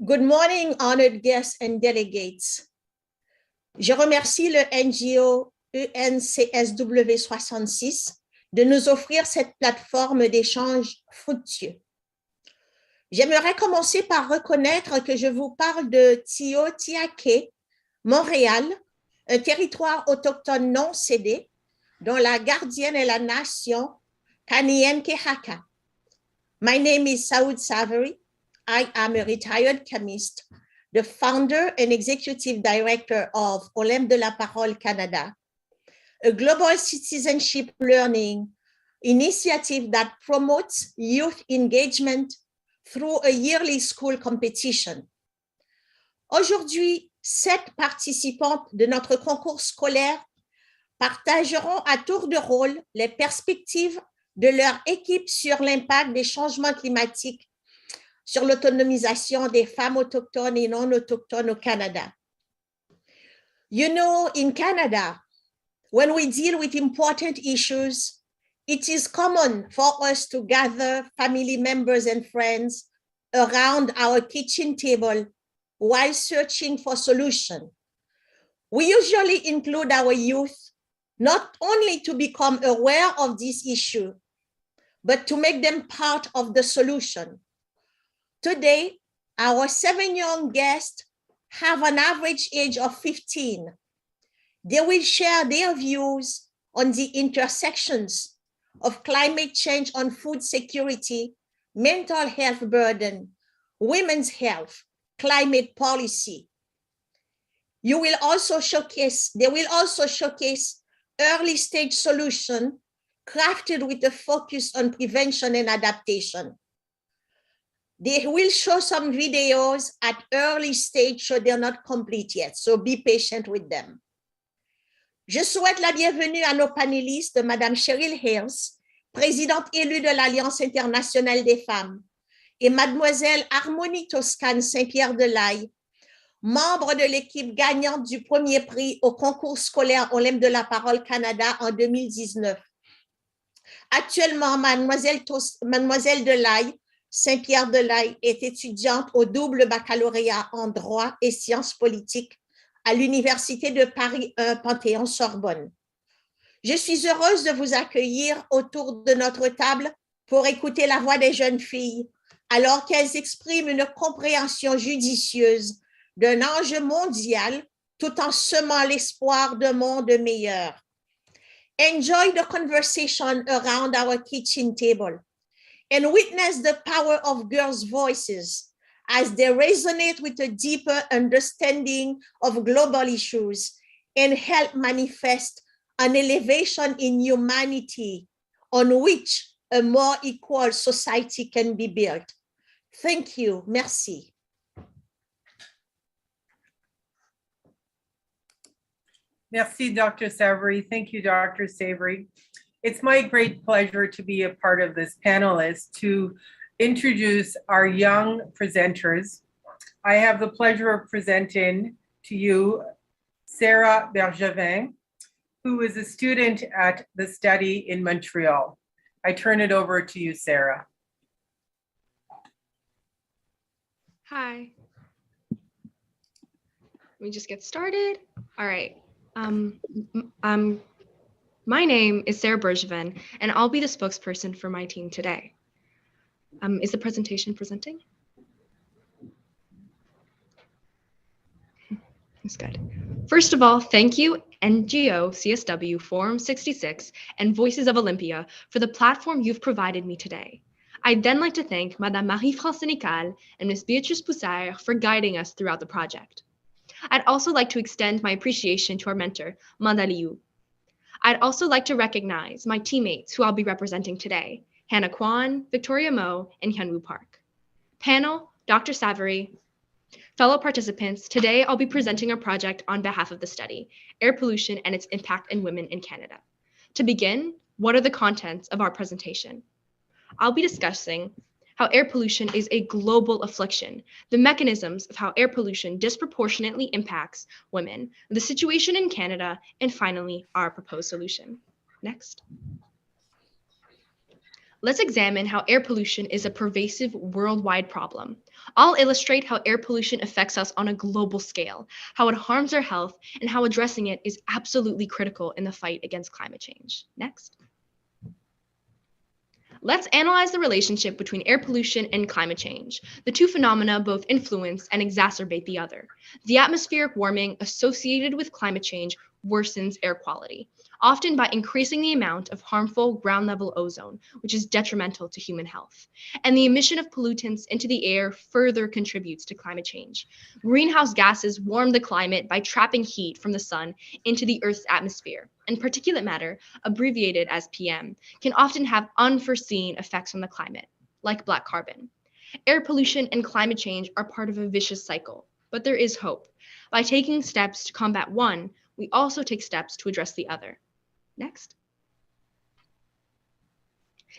Good morning, honored guests and delegates. Je remercie le NGO UN-CSW-66 de nous offrir cette plateforme d'échange fructueux. J'aimerais commencer par reconnaître que je vous parle de Tiohtià:ke, Montréal, un territoire autochtone non cédé, dont la gardienne est la nation Kanien'kehá:ka. My name is Saoud Savory. I am a retired chemist, the founder and executive director of Olympe de la Parole Canada, a global citizenship learning initiative that promotes youth engagement through a yearly school competition. Aujourd'hui, 7 participantes de notre concours scolaire partageront à tour de rôle les perspectives de leur équipe sur l'impact des changements climatiques sur l'autonomisation des femmes autochtones et non autochtones au Canada. You know, in Canada, when we deal with important issues, it is common for us to gather family members and friends around our kitchen table while searching for solutions. We usually include our youth not only to become aware of this issue, but to make them part of the solution. Today, our 7 young guests have an average age of 15. They will share their views on the intersections of climate change on food security, mental health burden, women's health, climate policy. They will also showcase early stage solutions crafted with a focus on prevention and adaptation. They will show some videos at early stage, so they're not complete yet, so be patient with them. Je souhaite la bienvenue à nos panélistes, Madame Cheryl Hales, présidente élue de l'Alliance internationale des femmes, et Mademoiselle Harmonie Toscane Saint-Pierre-de-Laye, membre de l'équipe gagnante du premier prix au concours scolaire Olympe de la Parole Canada en 2019. Actuellement, Mademoiselle de Saint-Pierre-de-Laye est étudiante au double baccalauréat en droit et sciences politiques à l'Université de Paris 1 Panthéon-Sorbonne. Je suis heureuse de vous accueillir autour de notre table pour écouter la voix des jeunes filles alors qu'elles expriment une compréhension judicieuse d'un enjeu mondial tout en semant l'espoir d'un monde meilleur. Enjoy the conversation around our kitchen table and witness the power of girls' voices as they resonate with a deeper understanding of global issues and help manifest an elevation in humanity on which a more equal society can be built. Thank you. Merci. Merci, Dr. Savory. Thank you, Dr. Savory. It's my great pleasure to be a part of this panel to introduce our young presenters. I have the pleasure of presenting to you Sarah Bergevin, who is a student at the study in Montreal. I turn it over to you, Sarah. Hi. Let me just get started. All right. My name is Sarah Bergevin, and I'll be the spokesperson for my team today. Is the presentation presenting? That's good. First of all, thank you, NGO-CSW Forum 66 and Voices of Olympia for the platform you've provided me today. I'd then like to thank Madame Marie-France Sénécal and Ms. Beatrice Poussaire for guiding us throughout the project. I'd also like to extend my appreciation to our mentor, Manda Liu. I'd also like to recognize my teammates who I'll be representing today, Hannah Kwan, Victoria Mo, and Hyunwoo Park. Panel, Dr. Savory. Fellow participants, today I'll be presenting a project on behalf of the study, Air Pollution and its Impact on Women in Canada. To begin, what are the contents of our presentation? I'll be discussing how air pollution is a global affliction, the mechanisms of how air pollution disproportionately impacts women, the situation in Canada, and finally, our proposed solution. Next. Let's examine how air pollution is a pervasive worldwide problem. All illustrate how air pollution affects us on a global scale, how it harms our health, and how addressing it is absolutely critical in the fight against climate change. Next. Let's analyze the relationship between air pollution and climate change. The two phenomena both influence and exacerbate the other. The atmospheric warming associated with climate change worsens air quality, often by increasing the amount of harmful ground-level ozone, which is detrimental to human health. And the emission of pollutants into the air further contributes to climate change. Greenhouse gases warm the climate by trapping heat from the sun into the Earth's atmosphere, and particulate matter, abbreviated as PM, can often have unforeseen effects on the climate, like black carbon. Air pollution and climate change are part of a vicious cycle, but there is hope. By taking steps to combat one, we also take steps to address the other. Next.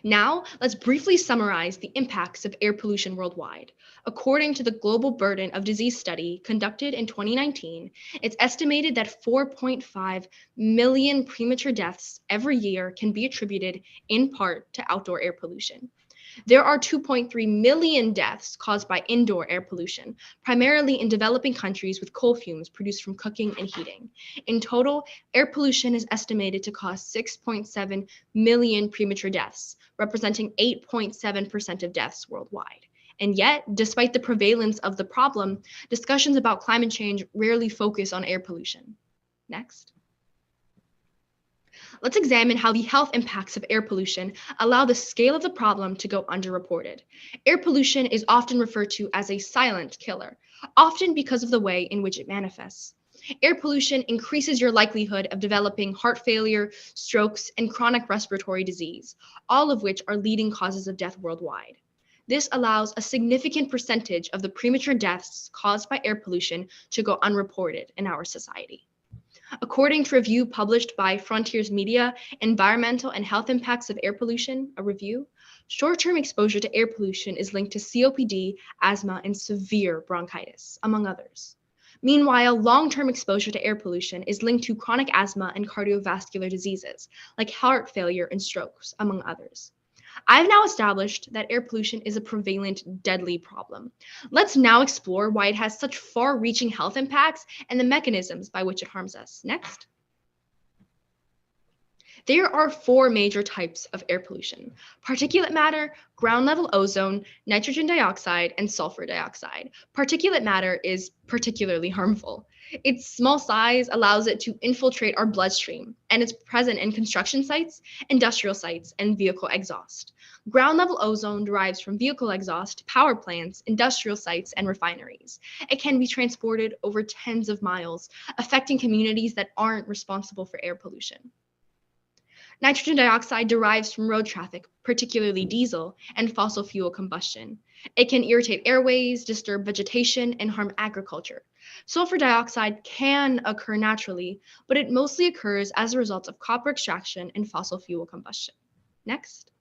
Now, let's briefly summarize the impacts of air pollution worldwide. According to the Global Burden of Disease study conducted in 2019, it's estimated that 4.5 million premature deaths every year can be attributed in part to outdoor air pollution. There are 2.3 million deaths caused by indoor air pollution, primarily in developing countries with coal fumes produced from cooking and heating. In total, air pollution is estimated to cause 6.7 million premature deaths, representing 8.7% of deaths worldwide. And yet, despite the prevalence of the problem, discussions about climate change rarely focus on air pollution. Next. Let's examine how the health impacts of air pollution allow the scale of the problem to go underreported. Air pollution is often referred to as a silent killer, often because of the way in which it manifests. Air pollution increases your likelihood of developing heart failure, strokes, and chronic respiratory disease, all of which are leading causes of death worldwide. This allows a significant percentage of the premature deaths caused by air pollution to go unreported in our society. According to a review published by Frontiers Media, Environmental and Health Impacts of Air Pollution, a review, short-term exposure to air pollution is linked to COPD, asthma, and severe bronchitis, among others. Meanwhile, long-term exposure to air pollution is linked to chronic asthma and cardiovascular diseases, like heart failure and strokes, among others. I've now established that air pollution is a prevalent, deadly problem. Let's now explore why it has such far-reaching health impacts and the mechanisms by which it harms us. Next. There are four major types of air pollution: particulate matter, ground-level ozone, nitrogen dioxide, and sulfur dioxide. Particulate matter is particularly harmful. Its small size allows it to infiltrate our bloodstream, and it's present in construction sites, industrial sites, and vehicle exhaust. Ground-level ozone derives from vehicle exhaust, power plants, industrial sites, and refineries. It can be transported over tens of miles, affecting communities that aren't responsible for air pollution. Nitrogen dioxide derives from road traffic, particularly diesel, and fossil fuel combustion. It can irritate airways, disturb vegetation, and harm agriculture. Sulfur dioxide can occur naturally, but it mostly occurs as a result of copper extraction and fossil fuel combustion. Next.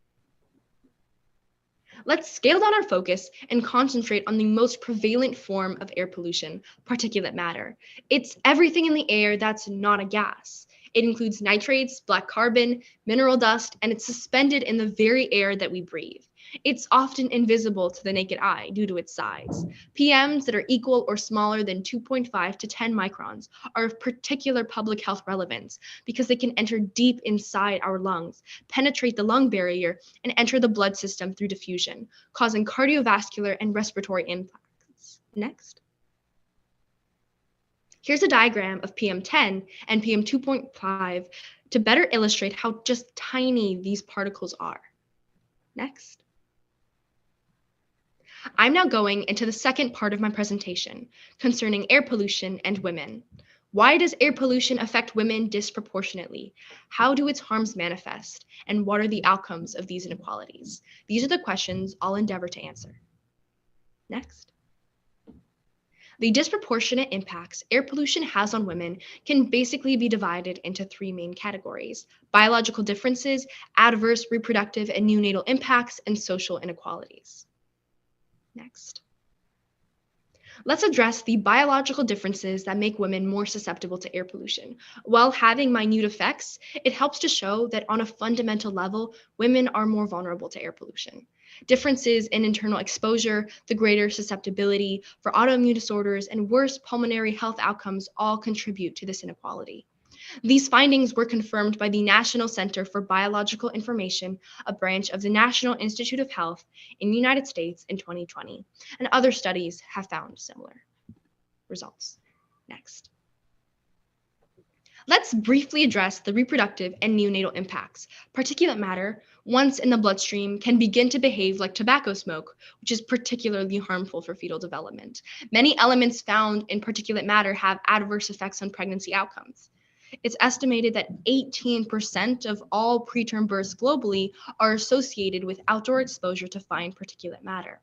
Let's scale down our focus and concentrate on the most prevalent form of air pollution, particulate matter. It's everything in the air that's not a gas. It includes nitrates, black carbon, mineral dust, and it's suspended in the very air that we breathe. It's often invisible to the naked eye due to its size. PMs that are equal or smaller than 2.5 to 10 microns are of particular public health relevance because they can enter deep inside our lungs, penetrate the lung barrier, and enter the blood system through diffusion, causing cardiovascular and respiratory impacts. Next. Here's a diagram of PM10 and PM2.5 to better illustrate how just tiny these particles are. Next. I'm now going into the second part of my presentation concerning air pollution and women. Why does air pollution affect women disproportionately? How do its harms manifest? And what are the outcomes of these inequalities? These are the questions I'll endeavor to answer. Next. The disproportionate impacts air pollution has on women can basically be divided into three main categories: biological differences, adverse reproductive and neonatal impacts, and social inequalities. Next. Let's address the biological differences that make women more susceptible to air pollution. While having minute effects, it helps to show that on a fundamental level, women are more vulnerable to air pollution. Differences in internal exposure, the greater susceptibility for autoimmune disorders, and worse pulmonary health outcomes all contribute to this inequality. These findings were confirmed by the National Center for Biological Information, a branch of the National Institute of Health in the United States in 2020, and other studies have found similar results. Next. Let's briefly address the reproductive and neonatal impacts. Particulate matter, once in the bloodstream, can begin to behave like tobacco smoke, which is particularly harmful for fetal development. Many elements found in particulate matter have adverse effects on pregnancy outcomes. It's estimated that 18% of all preterm births globally are associated with outdoor exposure to fine particulate matter.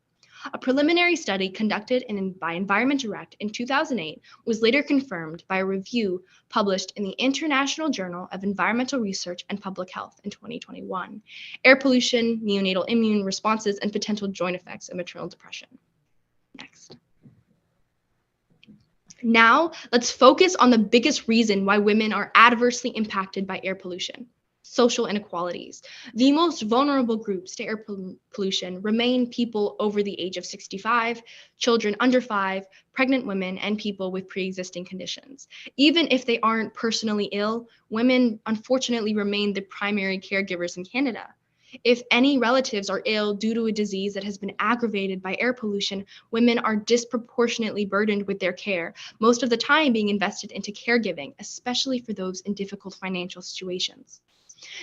A preliminary study conducted by Environment Direct in 2008 was later confirmed by a review published in the International Journal of Environmental Research and Public Health in 2021. Air pollution, neonatal immune responses, and potential joint effects of maternal depression. Next. Now, let's focus on the biggest reason why women are adversely impacted by air pollution: social inequalities. The most vulnerable groups to air pollution remain people over the age of 65, children under 5, pregnant women, and people with pre-existing conditions. Even if they aren't personally ill, women unfortunately remain the primary caregivers in Canada. If any relatives are ill due to a disease that has been aggravated by air pollution, women are disproportionately burdened with their care, most of the time being invested into caregiving, especially for those in difficult financial situations.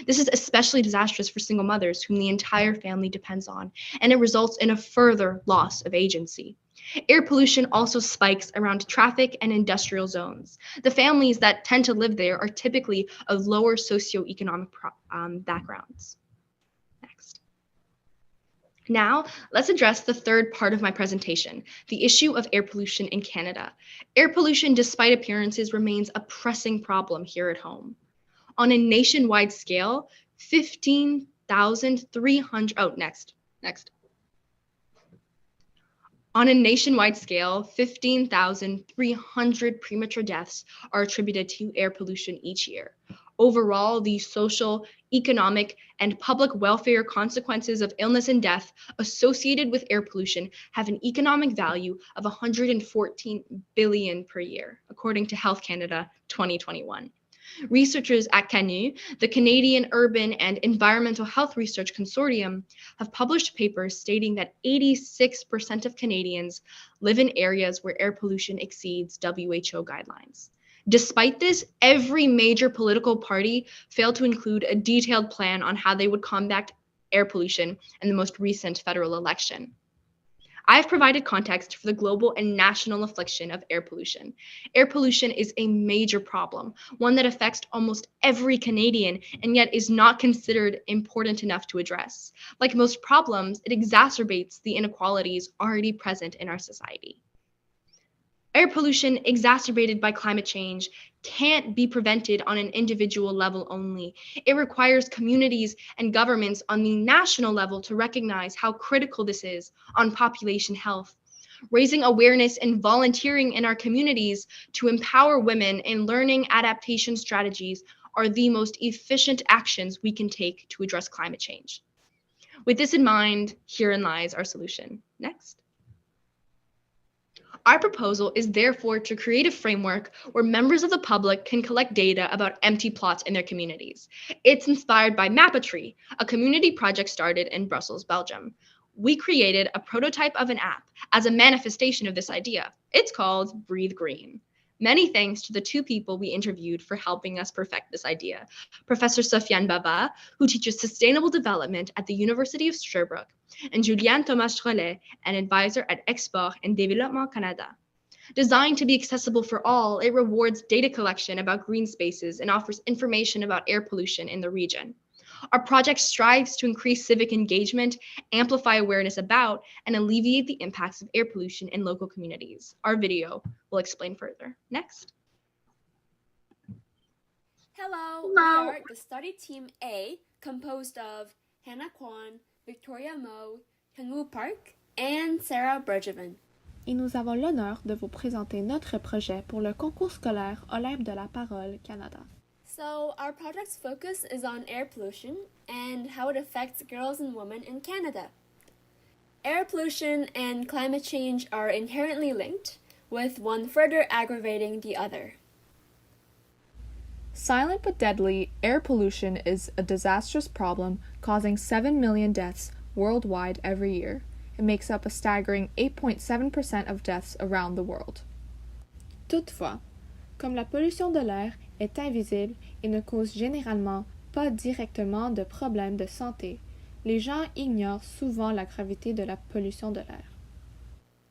This is especially disastrous for single mothers whom the entire family depends on, and it results in a further loss of agency. Air pollution also spikes around traffic and industrial zones. The families that tend to live there are typically of lower socioeconomic backgrounds. Next. Now, let's address the third part of my presentation, the issue of air pollution in Canada. Air pollution, despite appearances, remains a pressing problem here at home. On a nationwide scale, 15,300 On a nationwide scale, 15,300 premature deaths are attributed to air pollution each year. Overall, the social, economic, and public welfare consequences of illness and death associated with air pollution have an economic value of $114 billion per year, according to Health Canada 2021. Researchers at CANU, the Canadian Urban and Environmental Health Research Consortium, have published papers stating that 86% of Canadians live in areas where air pollution exceeds WHO guidelines. Despite this, every major political party failed to include a detailed plan on how they would combat air pollution in the most recent federal election. I have provided context for the global and national affliction of air pollution. Air pollution is a major problem, one that affects almost every Canadian and yet is not considered important enough to address. Like most problems, it exacerbates the inequalities already present in our society. Air pollution exacerbated by climate change can't be prevented on an individual level only. It requires communities and governments on the national level to recognize how critical this is on population health. Raising awareness and volunteering in our communities to empower women in learning adaptation strategies are the most efficient actions we can take to address climate change. With this in mind, herein lies our solution. Next. Our proposal is therefore to create a framework where members of the public can collect data about empty plots in their communities. It's inspired by Mapatree, a community project started in Brussels, Belgium. We created a prototype of an app as a manifestation of this idea. It's called Breathe Green. Many thanks to the two people we interviewed for helping us perfect this idea. Professor Sofiane Baba, who teaches sustainable development at the University of Sherbrooke, and Juliane Thomas-Trollet, an advisor at Export and Développement Canada. Designed to be accessible for all, it rewards data collection about green spaces and offers information about air pollution in the region. Our project strives to increase civic engagement, amplify awareness about, and alleviate the impacts of air pollution in local communities. Our video will explain further. Next. Hello, we are the study team A, composed of Hannah Kwan, Victoria Moe, Hyunwoo Park, and Sarah Bergevin. Et nous avons l'honneur de vous présenter notre projet pour le concours scolaire Olympe de la Parole Canada. So, our project's focus is on air pollution and how it affects girls and women in Canada. Air pollution and climate change are inherently linked, with one further aggravating the other. Silent but deadly, air pollution is a disastrous problem causing 7 million deaths worldwide every year. It makes up a staggering 8.7% of deaths around the world. Toutefois, comme la pollution de l'air est invisible et ne cause généralement pas directement de problèmes de santé, les gens ignorent souvent la gravité de la pollution de l'air.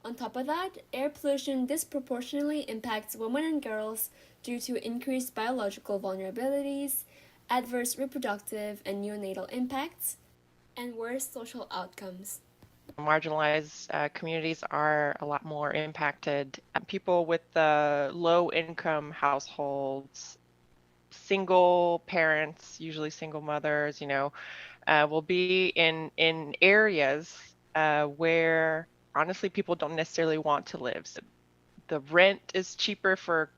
On top of that, air pollution disproportionately impacts women and girls due to increased biological vulnerabilities, adverse reproductive and neonatal impacts, and worse social outcomes. Marginalized communities are a lot more impacted. People with low-income households, single parents, usually single mothers, will be in areas where honestly people don't necessarily want to live. So the rent is cheaper for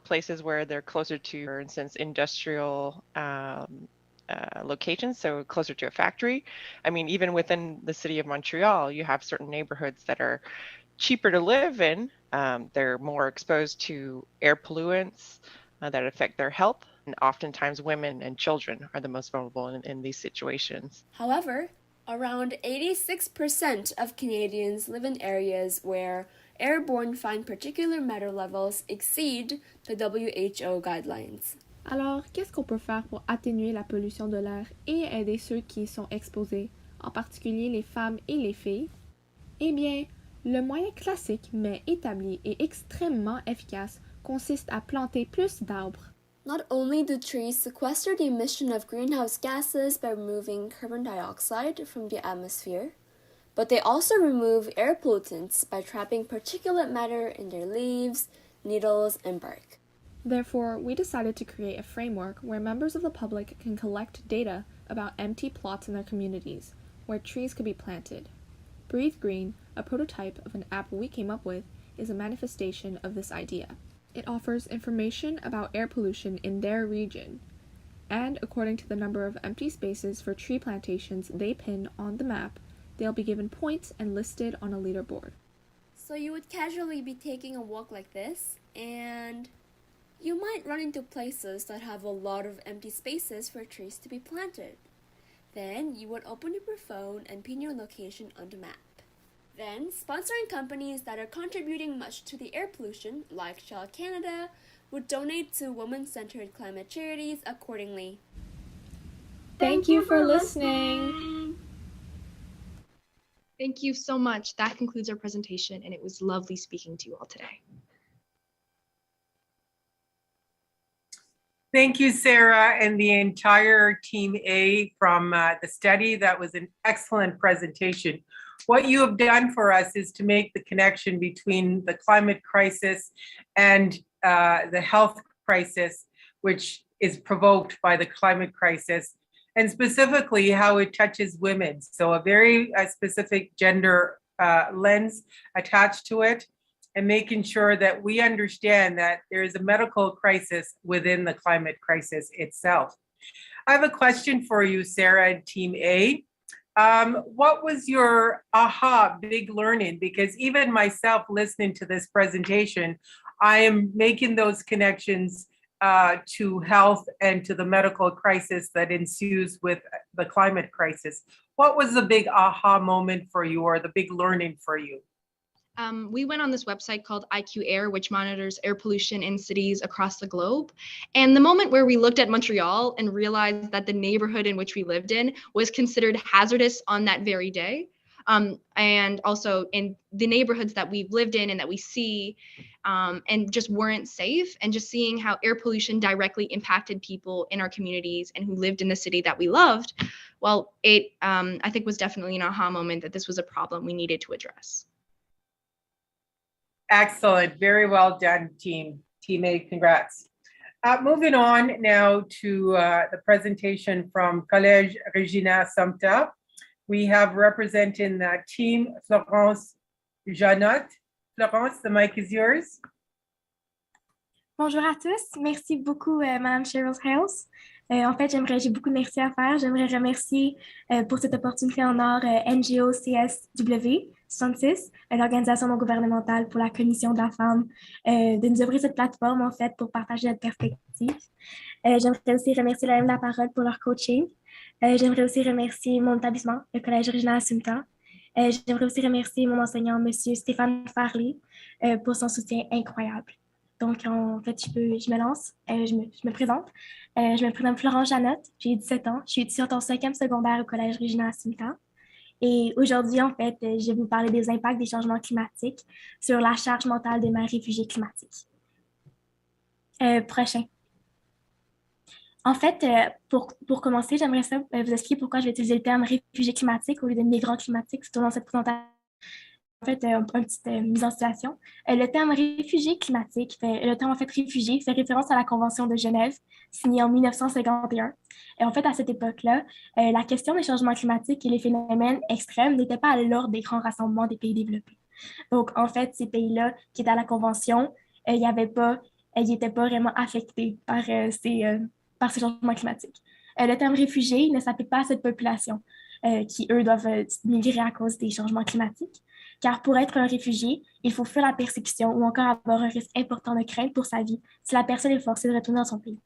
places where they're closer to, for instance, industrial locations, so closer to a factory. I mean, even within the city of Montreal, you have certain neighborhoods that are cheaper to live in. They're more exposed to air pollutants that affect their health. And oftentimes women and children are the most vulnerable in these situations. However, around 86% of Canadians live in areas where airborne fine particulate matter levels exceed the WHO guidelines. Alors, qu'est-ce qu'on peut faire pour atténuer la pollution de l'air et aider ceux qui y sont exposés, en particulier les femmes et les filles? Eh bien, le moyen classique mais établi et extrêmement efficace consiste à planter plus d'arbres. Not only do trees sequester the emission of greenhouse gases by removing carbon dioxide from the atmosphere, but they also remove air pollutants by trapping particulate matter in their leaves, needles, and bark. Therefore, we decided to create a framework where members of the public can collect data about empty plots in their communities, where trees could be planted. Breathe Green, a prototype of an app we came up with, is a manifestation of this idea. It offers information about air pollution in their region, and according to the number of empty spaces for tree plantations they pin on the map, they'll be given points and listed on a leaderboard. So you would casually be taking a walk like this, and you might run into places that have a lot of empty spaces for trees to be planted. Then you would open up your phone and pin your location on the map. Then, sponsoring companies that are contributing much to the air pollution, like Shell Canada, would donate to women-centered climate charities accordingly. Thank you for listening. Thank you so much. That concludes our presentation, and it was lovely speaking to you all today. Thank you, Sarah, and the entire Team A from the study. That was an excellent presentation. What you have done for us is to make the connection between the climate crisis and the health crisis, which is provoked by the climate crisis, and specifically how it touches women. So a very specific gender lens attached to it, and making sure that we understand that there is a medical crisis within the climate crisis itself. I have a question for you, Sarah and Team A. What was your big learning? Because even myself listening to this presentation, I am making those connections to health and to the medical crisis that ensues with the climate crisis. What was the big aha moment for you, or the big learning for you? We went on this website called IQ Air, which monitors air pollution in cities across the globe. And the moment where we looked at Montreal and realized that the neighborhood in which we lived in was considered hazardous on that very day. And also in the neighborhoods that we've lived in and that we see and just weren't safe, and just seeing how air pollution directly impacted people in our communities and who lived in the city that we loved, well, it I think was definitely an aha moment that this was a problem we needed to address. Excellent. Very well done, Team A. Congrats. Moving on now to the presentation from Collège Regina Sumta. We have representing the team Florence Janot. Florence, the mic is yours. Bonjour à tous. Merci beaucoup, Madame Cheryl Hales. J'ai beaucoup de merci à faire. J'aimerais remercier pour cette opportunité en or NGO-CSW-66, l'organisation non gouvernementale pour la Commission de la femme, de nous offrir cette plateforme, en fait, pour partager notre perspective. J'aimerais aussi remercier la La Parole pour leur coaching. J'aimerais aussi remercier mon établissement, le Collège Original Assumpta. J'aimerais aussi remercier mon enseignant, M. Stéphane Farley, pour son soutien incroyable. Donc, en fait, je me lance, je me présente. Je me prénomme Florence Janotte, j'ai 17 ans, je suis étudiante en 5e secondaire au Collège Original Assumpta. Et aujourd'hui, en fait, je vais vous parler des impacts des changements climatiques sur la charge mentale des mères réfugiées climatiques. Prochain. En fait, pour commencer, j'aimerais vous expliquer pourquoi je vais utiliser le terme réfugié climatique au lieu de migrant climatique tout au long de cette présentation. En fait, une petite mise en situation. Le terme réfugié climatique, le terme en fait réfugié, fait référence à la Convention de Genève, signée en 1951. Et en fait, à cette époque-là, la question des changements climatiques et les phénomènes extrêmes n'étaient pas à l'ordre des grands rassemblements des pays développés. Donc, en fait, ces pays-là qui étaient à la Convention, ils n'étaient pas vraiment affectés par ces changements climatiques. Le terme réfugié ne s'applique pas à cette population qui, eux, doivent migrer à cause des changements climatiques. Car pour être un réfugié, il faut fuir la persécution ou encore avoir un risque important de crainte pour sa vie si la personne est forcée de retourner dans son pays.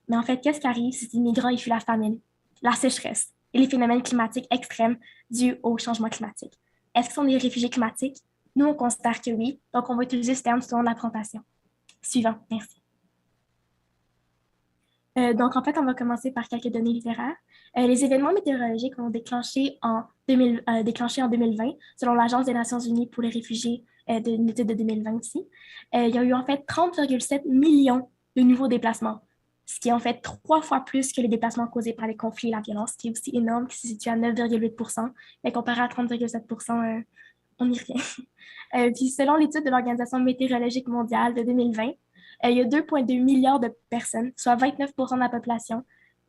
Mais en fait, qu'est-ce qui arrive si ces migrants fuient la famine, la sécheresse et les phénomènes climatiques extrêmes dus au changement climatique? Est-ce qu'ils sont des réfugiés climatiques? Nous, on considère que oui, donc on va utiliser ce terme tout au long de la présentation. Suivant, merci. Donc, en fait, on va commencer par quelques données littéraires. Les événements météorologiques ont déclenché en 2020, selon l'Agence des Nations Unies pour les réfugiés d'une étude de 2020 ici. Il y a eu en fait 30,7 millions de nouveaux déplacements, ce qui est en fait 3 fois plus que les déplacements causés par les conflits et la violence, qui est aussi énorme, qui se situe à 9,8 %, mais comparé à 30,7 %, on n'y rien. Puis selon l'étude de l'Organisation météorologique mondiale de 2020, il y a 2,2 milliards de personnes, soit 29 % de la population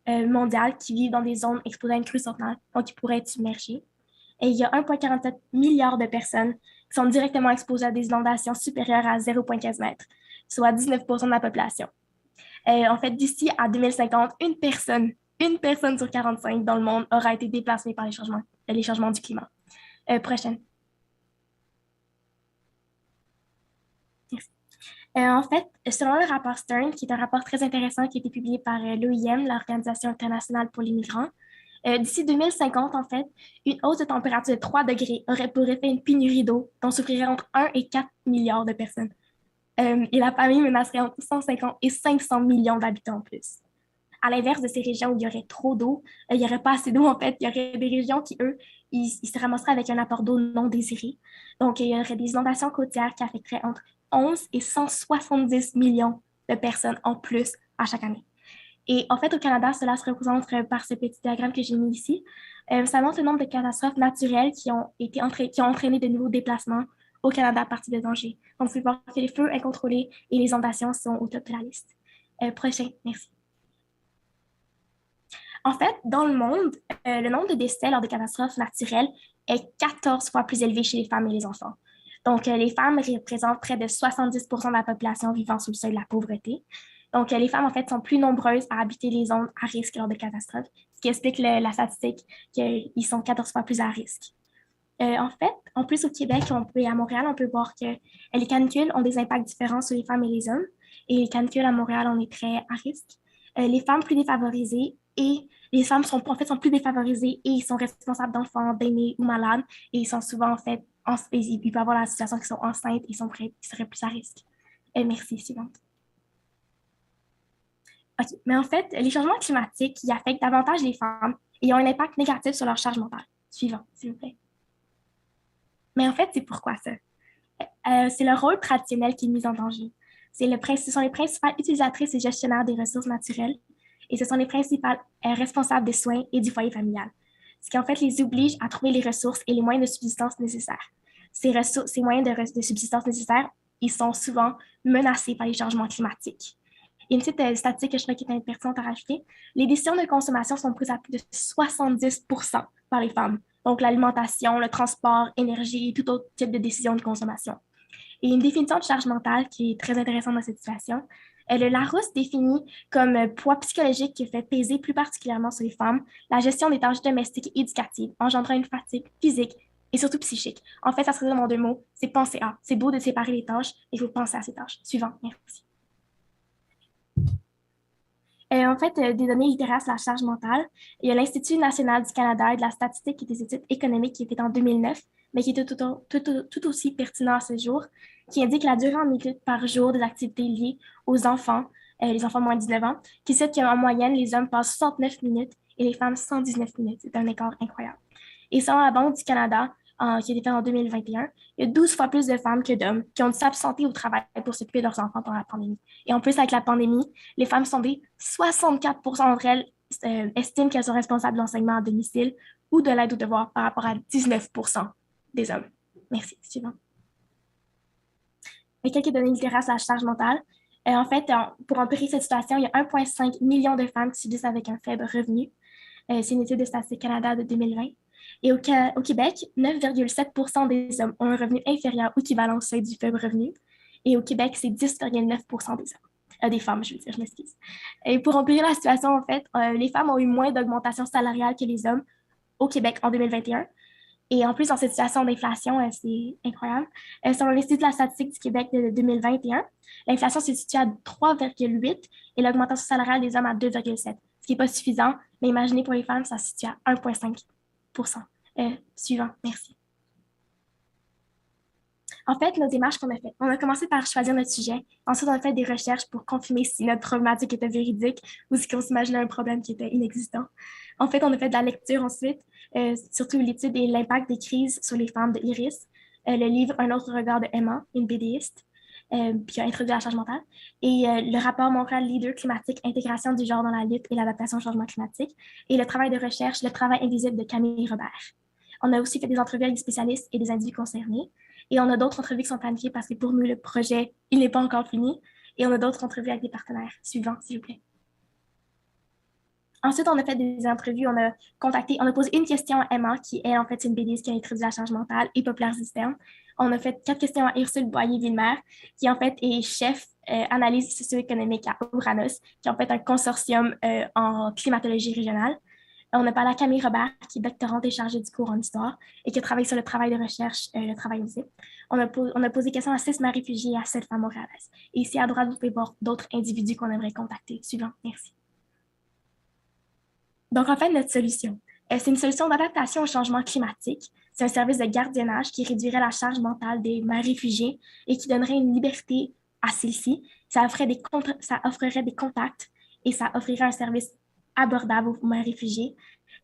mondiale, qui vivent dans des zones exposées à une crue centenale, donc qui pourraient être submergées. Et il y a 1,47 milliard de personnes qui sont directement exposées à des inondations supérieures à 0,15 mètres, soit 19 % de la population. En fait, d'ici à 2050, une personne sur 45 dans le monde aura été déplacée par les changements du climat. Prochaine. Merci. En fait, selon le rapport Stern, qui est un rapport très intéressant qui a été publié par l'OIM, l'Organisation internationale pour les migrants, d'ici 2050, en fait, une hausse de température de 3 degrés aurait pour effet une pénurie d'eau dont souffriraient entre 1 et 4 milliards de personnes. Et la famine menacerait entre 150 et 500 millions d'habitants en plus. À l'inverse de ces régions où il y aurait trop d'eau, il n'y aurait pas assez d'eau, en fait. Il y aurait des régions qui, eux, ils se ramasseraient avec un apport d'eau non désiré. Donc, il y aurait des inondations côtières qui affecteraient entre 11 et 170 millions de personnes en plus à chaque année. Et en fait, au Canada, cela se représente par ce petit diagramme que j'ai mis ici. Ça montre le nombre de catastrophes naturelles qui ont entraîné de nouveaux déplacements au Canada à partir de dangers. Donc, vous pouvez voir que les feux incontrôlés et les inondations sont au top de la liste. Prochain, merci. En fait, dans le monde, le nombre de décès lors des catastrophes naturelles est 14 fois plus élevé chez les femmes et les enfants. Donc, les femmes représentent près de 70 % de la population vivant sous le seuil de la pauvreté. Donc, les femmes, en fait, sont plus nombreuses à habiter les zones à risque lors de catastrophes, ce qui explique la statistique qu'ils sont 14 fois plus à risque. En fait, en plus au Québec et à Montréal, on peut voir que les canicules ont des impacts différents sur les femmes et les hommes. Et les canicules à Montréal, on est très à risque. Les femmes plus défavorisées et les femmes sont plus défavorisées et ils sont responsables d'enfants, d'aînés ou malades. Et ils sont souvent, en fait, ils peuvent avoir la situation qu'ils sont enceintes et ils seraient plus à risque. Merci, suivante. OK. Mais en fait, les changements climatiques qui affectent davantage les femmes et ont un impact négatif sur leur charge mentale. Suivant, s'il vous plaît. Mais en fait, c'est pourquoi ça? C'est le rôle traditionnel qui est mis en danger. Ce sont les principales utilisatrices et gestionnaires des ressources naturelles et ce sont les principales responsables des soins et du foyer familial. Ce qui en fait les oblige à trouver les ressources et les moyens de subsistance nécessaires. Ces moyens de subsistance nécessaires, ils sont souvent menacés par les changements climatiques. Il y a une petite statistique que je crois qui est pertinente à rajouter. Les décisions de consommation sont prises à plus de 70 % par les femmes. Donc, l'alimentation, le transport, l'énergie et tout autre type de décision de consommation. Et une définition de charge mentale qui est très intéressante dans cette situation. Le Larousse définit comme poids psychologique qui fait peser plus particulièrement sur les femmes la gestion des tâches domestiques et éducatives, engendrant une fatigue physique et surtout psychique. En fait, ça se résume en 2 mots, c'est penser à. C'est beau de séparer les tâches, il faut penser à ces tâches. Suivant, merci. En fait, des données littéraires sur la charge mentale, il y a l'Institut national du Canada et de la statistique et des études économiques qui était en 2009, mais qui est tout aussi pertinent à ce jour, qui indique la durée en minutes par jour des activités liées aux enfants, les enfants de moins de 19 ans, qui cite qu'en moyenne, les hommes passent 69 minutes et les femmes 119 minutes. C'est un écart incroyable. Et selon la Banque du Canada, qui a été faite en 2021, il y a 12 fois plus de femmes que d'hommes qui ont dû s'absenter au travail pour s'occuper de leurs enfants pendant la pandémie. Et en plus, avec la pandémie, les femmes sondées, 64% d'entre elles estiment qu'elles sont responsables de l'enseignement à domicile ou de l'aide aux devoirs par rapport à 19% des hommes. Merci. Suivant. Et quelques données littéraires sur la charge mentale. En fait, pour empirer cette situation, il y a 1,5 million de femmes qui subissent avec un faible revenu. C'est une étude de Statistique Canada de 2020. Et au Québec, 9,7% des hommes ont un revenu inférieur ou équivalent au seuil du faible revenu. Et au Québec, c'est 10,9% des hommes. Des femmes, je veux dire, je m'excuse. Et pour empirer la situation, en fait, les femmes ont eu moins d'augmentation salariale que les hommes au Québec en 2021. Et en plus, dans cette situation d'inflation, c'est incroyable. Selon l'Institut de la statistique du Québec de 2021, l'inflation se situe à 3,8 et l'augmentation salariale des hommes à 2,7, ce qui n'est pas suffisant, mais imaginez pour les femmes, ça se situe à 1,5%. Suivant, merci. En fait, nos démarches qu'on a faites, on a commencé par choisir notre sujet. Ensuite, on a fait des recherches pour confirmer si notre problématique était véridique ou si on s'imaginait un problème qui était inexistant. En fait, on a fait de la lecture ensuite, surtout l'étude et l'impact des crises sur les femmes de Iris, le livre Un autre regard de Emma, une BDiste, qui a introduit la charge mentale, et le rapport Montréal Leader climatique, intégration du genre dans la lutte et l'adaptation au changement climatique, et le travail de recherche, le travail invisible de Camille Robert. On a aussi fait des entrevues avec des spécialistes et des individus concernés. Et on a d'autres entrevues qui sont planifiées parce que pour nous, le projet, il n'est pas encore fini. Et on a d'autres entrevues avec des partenaires. Suivant, s'il vous plaît. Ensuite, on a fait des entrevues, on a posé une question à Emma, qui est en fait une BDiste qui a introduit la charge mentale et popularisé ce terme. On a fait 4 questions à Ursule Boyer-Villemer, qui en fait est chef analyse socio-économique à Uranus, qui est en fait un consortium en climatologie régionale. On a parlé à Camille Robert, qui est doctorante et chargée du cours en histoire et qui a travaillé sur le travail de recherche, le travail visible. On a posé des questions à 6 mères réfugiées et à 7 femmes montréalaises. Et ici, à droite, vous pouvez voir d'autres individus qu'on aimerait contacter. Suivant, merci. Donc, en fait, notre solution, c'est une solution d'adaptation au changement climatique. C'est un service de gardiennage qui réduirait la charge mentale des mères réfugiées et qui donnerait une liberté à celles-ci. Ça offrirait des contacts et ça offrirait un service abordable aux mères réfugiées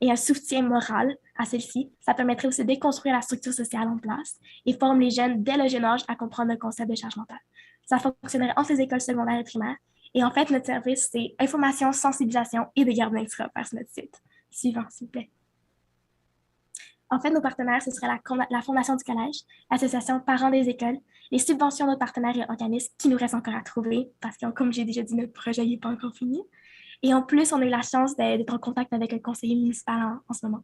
et un soutien moral à celles-ci. Ça permettrait aussi de déconstruire la structure sociale en place et forme les jeunes dès le jeune âge à comprendre le concept de charge mentale. Ça fonctionnerait entre les écoles secondaires et primaires. Et en fait, notre service, c'est information, sensibilisation et des gardiens qui sera offert sur notre site. Suivant, s'il vous plaît. En fait, nos partenaires, ce serait la Fondation du Collège, l'Association Parents des écoles, les subventions de nos partenaires et organismes qui nous restent encore à trouver parce que, comme j'ai déjà dit, notre projet n'est pas encore fini. Et en plus, on a eu la chance d'être en contact avec un conseiller municipal en ce moment.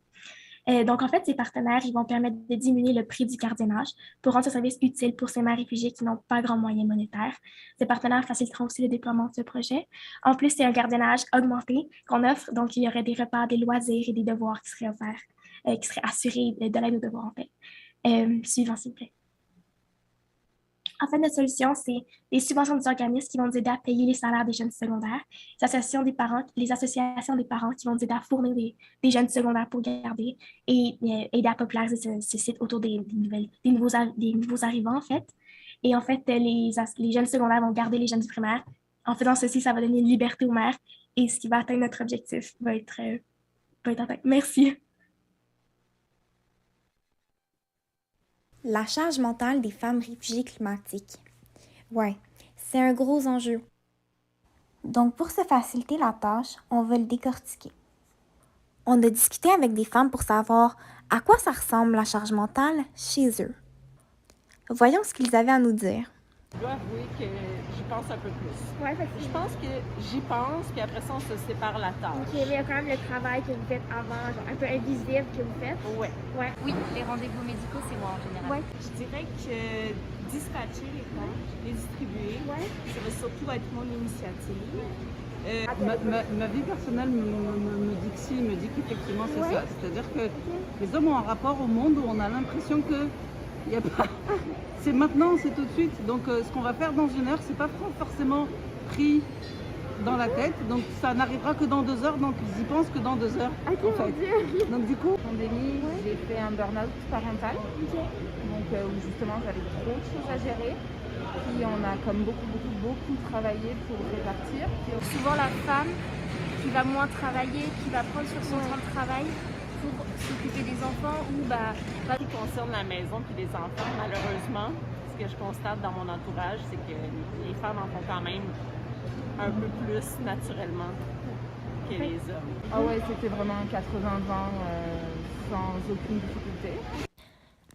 Donc, en fait, ces partenaires, ils vont permettre de diminuer le prix du gardiennage pour rendre ce service utile pour ces mères réfugiées qui n'ont pas grand moyen monétaire. Ces partenaires faciliteront aussi le déploiement de ce projet. En plus, c'est un gardiennage augmenté qu'on offre. Donc, il y aurait des repas, des loisirs et des devoirs qui seraient offerts, qui seraient assurés de l'aide aux devoirs, en fait. Suivant, s'il vous plaît. En fait, notre solution, c'est des subventions des organismes qui vont nous aider à payer les salaires des jeunes secondaires, les associations des parents qui vont nous aider à fournir des jeunes secondaires pour garder et aider à populariser ce site autour des nouveaux arrivants, en fait. Et en fait, les jeunes secondaires vont garder les jeunes du primaire. En faisant ceci, ça va donner une liberté aux mères et ce qui va atteindre notre objectif va être atteint. Merci. La charge mentale des femmes réfugiées climatiques. Ouais, c'est un gros enjeu. Donc, pour se faciliter la tâche, on va le décortiquer. On a discuté avec des femmes pour savoir à quoi ça ressemble la charge mentale chez eux. Voyons ce qu'ils avaient à nous dire. Je dois avouer que j'y pense un peu plus. Ouais, Je pense que j'y pense, puis après ça, on se sépare la tâche. OK, mais il y a quand même le travail que vous faites avant, genre un peu invisible que vous faites. Ouais. Ouais. Oui, les rendez-vous médicaux, c'est moi en général. Ouais. Je dirais que dispatcher les tâches, les distribuer, ça va surtout être mon initiative. Ma vie personnelle me dit que si, me dit qu'effectivement c'est ça. C'est-à-dire que les hommes ont un rapport au monde où on a l'impression que il y a pas... c'est maintenant, c'est tout de suite. Donc ce qu'on va faire dans 1 heure, c'est pas forcément pris dans la tête. Donc ça n'arrivera que dans 2 heures, donc ils y pensent que dans 2 heures. OK, en fait. mon Dieu. Donc du coup, pandémie, j'ai fait un burn-out parental. OK. Donc où justement j'avais trop de choses à gérer. Puis on a comme beaucoup travaillé pour répartir. Puis, souvent la femme qui va moins travailler, qui va prendre sur son temps de travail pour s'occuper des enfants ou ce qui concerne la maison puis les enfants, malheureusement, ce que je constate dans mon entourage, c'est que les femmes en font quand même un peu plus naturellement que les hommes. Ah ouais, c'était vraiment 80-20 sans aucune difficulté.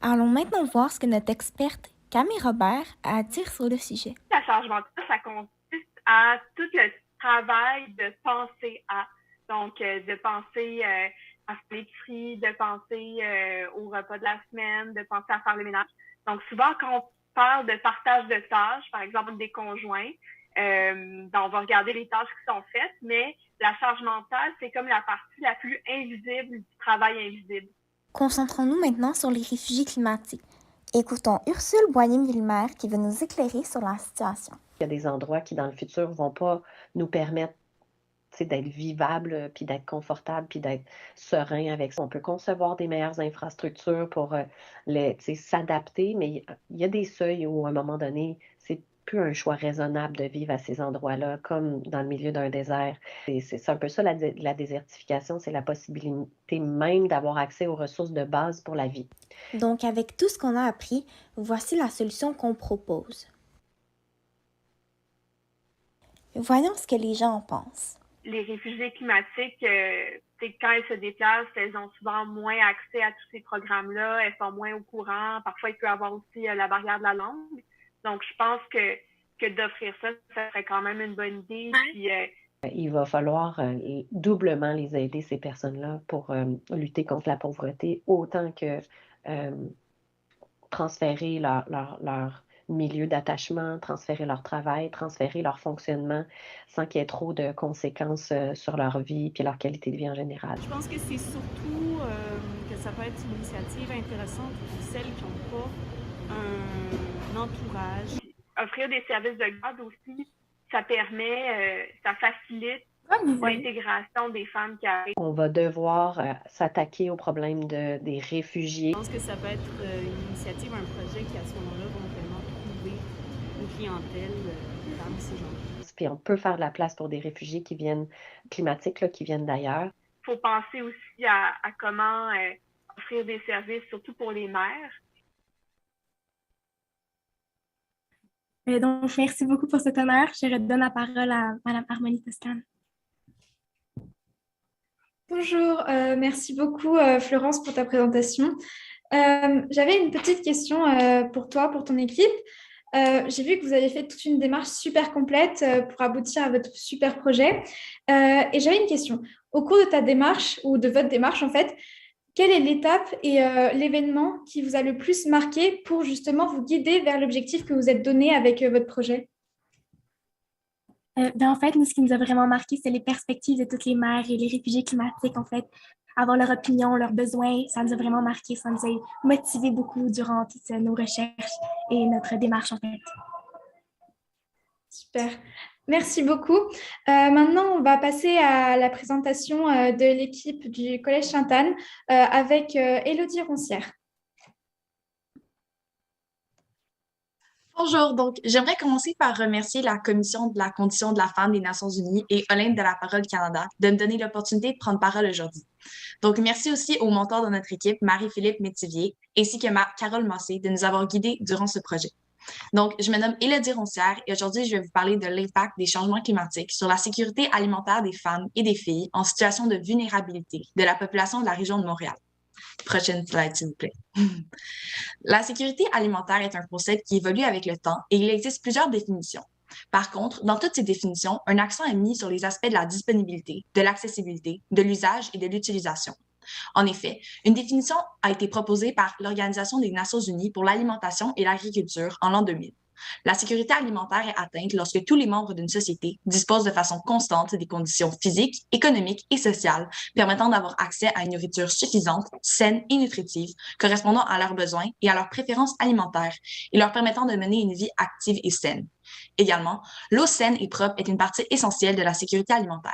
Allons maintenant voir ce que notre experte Camille Robert a à dire sur le sujet. La charge mentale, ça consiste à tout le travail de penser à. Donc, de penser à l'épicerie, de penser au repas de la semaine, de penser à faire le ménage. Donc, souvent, quand on parle de partage de tâches, par exemple des conjoints, on va regarder les tâches qui sont faites, mais la charge mentale, c'est comme la partie la plus invisible du travail invisible. Concentrons-nous maintenant sur les réfugiés climatiques. Écoutons Ursule Boyer-Villemer qui veut nous éclairer sur la situation. Il y a des endroits qui, dans le futur, ne vont pas nous permettre d'être vivables, puis d'être confortables, puis d'être sereins avec ça. On peut concevoir des meilleures infrastructures pour s'adapter, mais il y a des seuils où, à un moment donné, c'est plus un choix raisonnable de vivre à ces endroits-là, comme dans le milieu d'un désert. C'est un peu ça, la désertification, c'est la possibilité même d'avoir accès aux ressources de base pour la vie. Donc, avec tout ce qu'on a appris, voici la solution qu'on propose. Voyons ce que les gens en pensent. Les réfugiés climatiques, quand elles se déplacent, elles ont souvent moins accès à tous ces programmes-là, elles sont moins au courant. Parfois, il peut y avoir aussi la barrière de la langue. Donc, je pense que d'offrir ça, ça serait quand même une bonne idée. Puis, il va falloir doublement les aider, ces personnes-là, pour lutter contre la pauvreté, autant que transférer leur milieu d'attachement, transférer leur travail, transférer leur fonctionnement sans qu'il y ait trop de conséquences sur leur vie et leur qualité de vie en général. Je pense que c'est surtout que ça peut être une initiative intéressante pour celles qui n'ont pas un entourage. Offrir des services de garde aussi, ça permet, ça facilite l'intégration des femmes qui arrivent. On va devoir s'attaquer au problème des réfugiés. Je pense que ça peut être une initiative, un projet qui, à ce moment-là, vont vraiment trouver une clientèle parmi ces gens. Puis on peut faire de la place pour des réfugiés qui viennent climatiques, là, qui viennent d'ailleurs. Il faut penser aussi à comment offrir des services, surtout pour les mères. Donc, merci beaucoup pour cet honneur. Je redonne la parole à Mme Harmonie Toscane. Bonjour, merci beaucoup Florence pour ta présentation. J'avais une petite question pour toi, pour ton équipe. J'ai vu que vous avez fait toute une démarche super complète pour aboutir à votre super projet. Et j'avais une question. Au cours de ta démarche, ou de votre démarche en fait, quelle est l'étape et l'événement qui vous a le plus marqué pour justement vous guider vers l'objectif que vous êtes donné avec votre projet? En fait, nous, ce qui nous a vraiment marqué, c'est les perspectives de toutes les mères et les réfugiés climatiques, en fait. Avoir leur opinion, leurs besoins, ça nous a vraiment marqué, ça nous a motivé beaucoup durant toutes nos recherches et notre démarche, en fait. Super. Merci beaucoup. Maintenant, on va passer à la présentation de l'équipe du Collège Sainte-Anne avec Élodie Roncière. Bonjour, donc j'aimerais commencer par remercier la Commission de la condition de la femme des Nations unies et Olympe de la Parole Canada de me donner l'opportunité de prendre parole aujourd'hui. Donc merci aussi aux mentors de notre équipe, Marie-Philippe Métivier, ainsi que Carole Massé, de nous avoir guidés durant ce projet. Donc, je me nomme Élodie Roncière et aujourd'hui, je vais vous parler de l'impact des changements climatiques sur la sécurité alimentaire des femmes et des filles en situation de vulnérabilité de la population de la région de Montréal. Prochaine slide, s'il vous plaît. La sécurité alimentaire est un concept qui évolue avec le temps et il existe plusieurs définitions. Par contre, dans toutes ces définitions, un accent est mis sur les aspects de la disponibilité, de l'accessibilité, de l'usage et de l'utilisation. En effet, une définition a été proposée par l'Organisation des Nations Unies pour l'alimentation et l'agriculture en l'an 2000. La sécurité alimentaire est atteinte lorsque tous les membres d'une société disposent de façon constante des conditions physiques, économiques et sociales permettant d'avoir accès à une nourriture suffisante, saine et nutritive, correspondant à leurs besoins et à leurs préférences alimentaires et leur permettant de mener une vie active et saine. Également, l'eau saine et propre est une partie essentielle de la sécurité alimentaire.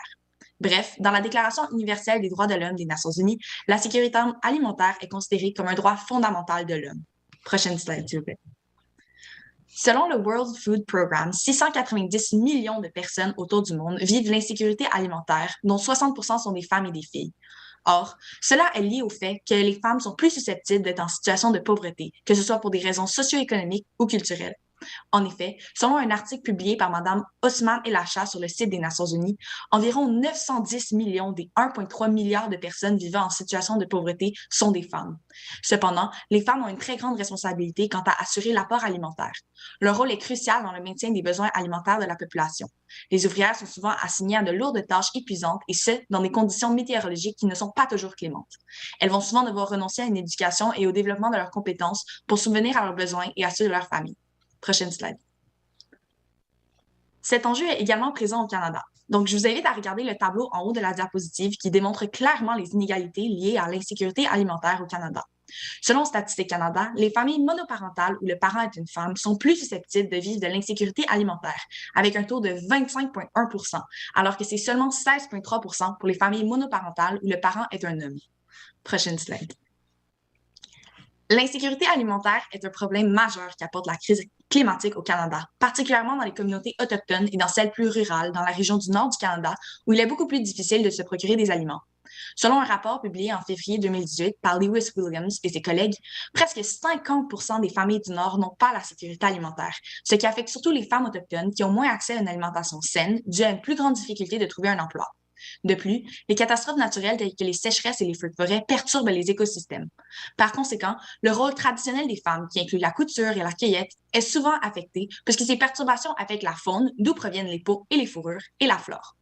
Bref, dans la Déclaration universelle des droits de l'homme des Nations unies, la sécurité alimentaire est considérée comme un droit fondamental de l'homme. Prochaine slide, s'il vous plaît. Selon le World Food Programme, 690 millions de personnes autour du monde vivent l'insécurité alimentaire, dont 60% sont des femmes et des filles. Or, cela est lié au fait que les femmes sont plus susceptibles d'être en situation de pauvreté, que ce soit pour des raisons socio-économiques ou culturelles. En effet, selon un article publié par Mme Osman Elacha sur le site des Nations unies, environ 910 millions des 1,3 milliard de personnes vivant en situation de pauvreté sont des femmes. Cependant, les femmes ont une très grande responsabilité quant à assurer l'apport alimentaire. Leur rôle est crucial dans le maintien des besoins alimentaires de la population. Les ouvrières sont souvent assignées à de lourdes tâches épuisantes et ce, dans des conditions météorologiques qui ne sont pas toujours clémentes. Elles vont souvent devoir renoncer à une éducation et au développement de leurs compétences pour subvenir à leurs besoins et à ceux de leur famille. Prochaine slide. Cet enjeu est également présent au Canada. Donc, je vous invite à regarder le tableau en haut de la diapositive qui démontre clairement les inégalités liées à l'insécurité alimentaire au Canada. Selon Statistique Canada, les familles monoparentales où le parent est une femme sont plus susceptibles de vivre de l'insécurité alimentaire, avec un taux de 25,1 %, alors que c'est seulement 16,3 % pour les familles monoparentales où le parent est un homme. Prochaine slide. L'insécurité alimentaire est un problème majeur qui apporte la crise climatique au Canada, particulièrement dans les communautés autochtones et dans celles plus rurales, dans la région du nord du Canada, où il est beaucoup plus difficile de se procurer des aliments. Selon un rapport publié en février 2018 par Lewis Williams et ses collègues, presque 50% des familles du Nord n'ont pas la sécurité alimentaire, ce qui affecte surtout les femmes autochtones qui ont moins accès à une alimentation saine due à une plus grande difficulté de trouver un emploi. De plus, les catastrophes naturelles telles que les sécheresses et les feux de forêt perturbent les écosystèmes. Par conséquent, le rôle traditionnel des femmes, qui inclut la couture et la cueillette, est souvent affecté puisque ces perturbations affectent la faune, d'où proviennent les peaux et les fourrures, et la flore.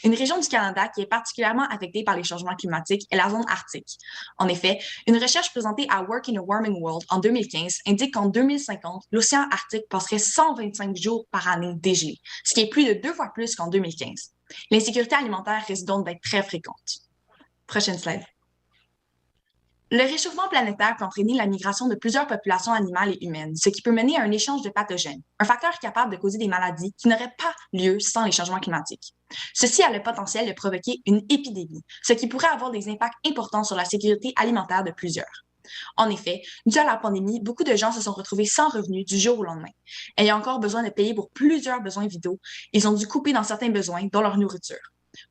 Une région du Canada qui est particulièrement affectée par les changements climatiques est la zone arctique. En effet, une recherche présentée à Work in a Warming World en 2015 indique qu'en 2050, l'océan Arctique passerait 125 jours par année dégelé, ce qui est plus de 2 fois plus qu'en 2015. L'insécurité alimentaire risque donc d'être très fréquente. Prochaine slide. Le réchauffement planétaire peut entraîner la migration de plusieurs populations animales et humaines, ce qui peut mener à un échange de pathogènes, un facteur capable de causer des maladies qui n'auraient pas lieu sans les changements climatiques. Ceci a le potentiel de provoquer une épidémie, ce qui pourrait avoir des impacts importants sur la sécurité alimentaire de plusieurs. En effet, dû à la pandémie, beaucoup de gens se sont retrouvés sans revenus du jour au lendemain. Ayant encore besoin de payer pour plusieurs besoins vitaux, ils ont dû couper dans certains besoins, dont leur nourriture.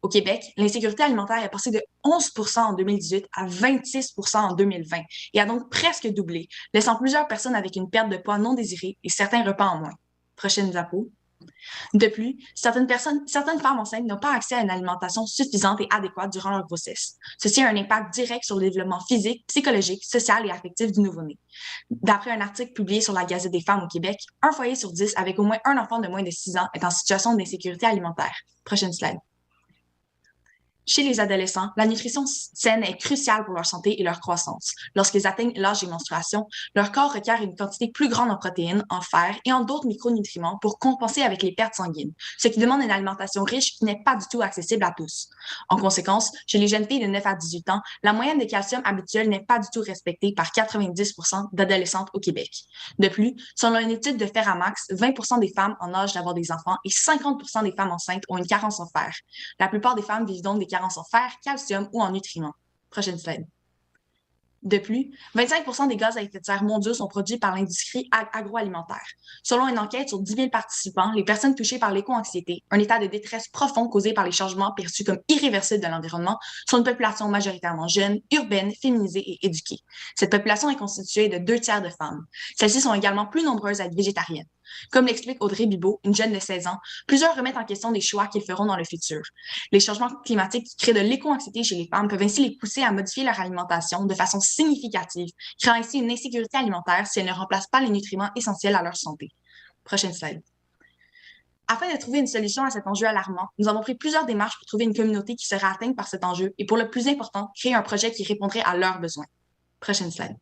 Au Québec, l'insécurité alimentaire est passée de 11% en 2018 à 26% en 2020 et a donc presque doublé, laissant plusieurs personnes avec une perte de poids non désirée et certains repas en moins. Prochaine diapo. De plus, certaines femmes enceintes n'ont pas accès à une alimentation suffisante et adéquate durant leur grossesse. Ceci a un impact direct sur le développement physique, psychologique, social et affectif du nouveau-né. D'après un article publié sur la Gazette des femmes au Québec, un foyer sur 10 avec au moins un enfant de moins de 6 ans est en situation d'insécurité alimentaire. Prochaine slide. Chez les adolescents, la nutrition saine est cruciale pour leur santé et leur croissance. Lorsqu'ils atteignent l'âge des menstruations, leur corps requiert une quantité plus grande en protéines, en fer et en d'autres micronutriments pour compenser avec les pertes sanguines, ce qui demande une alimentation riche qui n'est pas du tout accessible à tous. En conséquence, chez les jeunes filles de 9 à 18 ans, la moyenne de calcium habituelle n'est pas du tout respectée par 90% d'adolescentes au Québec. De plus, selon une étude de Feramax, 20% des femmes en âge d'avoir des enfants et 50% des femmes enceintes ont une carence en fer. La plupart des femmes vivent donc des carences en fer, calcium ou en nutriments. Prochaine slide. De plus, 25% des gaz à effet de serre mondiaux sont produits par l'industrie agroalimentaire. Selon une enquête sur 10 000 participants, les personnes touchées par l'éco-anxiété, un état de détresse profond causé par les changements perçus comme irréversibles de l'environnement, sont une population majoritairement jeune, urbaine, féminisée et éduquée. Cette population est constituée de 2 tiers de femmes. Celles-ci sont également plus nombreuses à être végétariennes. Comme l'explique Audrey Bibeau, une jeune de 16 ans, plusieurs remettent en question des choix qu'ils feront dans le futur. Les changements climatiques qui créent de l'éco-anxiété chez les femmes peuvent ainsi les pousser à modifier leur alimentation de façon significative, créant ainsi une insécurité alimentaire si elles ne remplacent pas les nutriments essentiels à leur santé. Prochaine slide. Afin de trouver une solution à cet enjeu alarmant, nous avons pris plusieurs démarches pour trouver une communauté qui serait atteinte par cet enjeu et, pour le plus important, créer un projet qui répondrait à leurs besoins. Prochaine slide.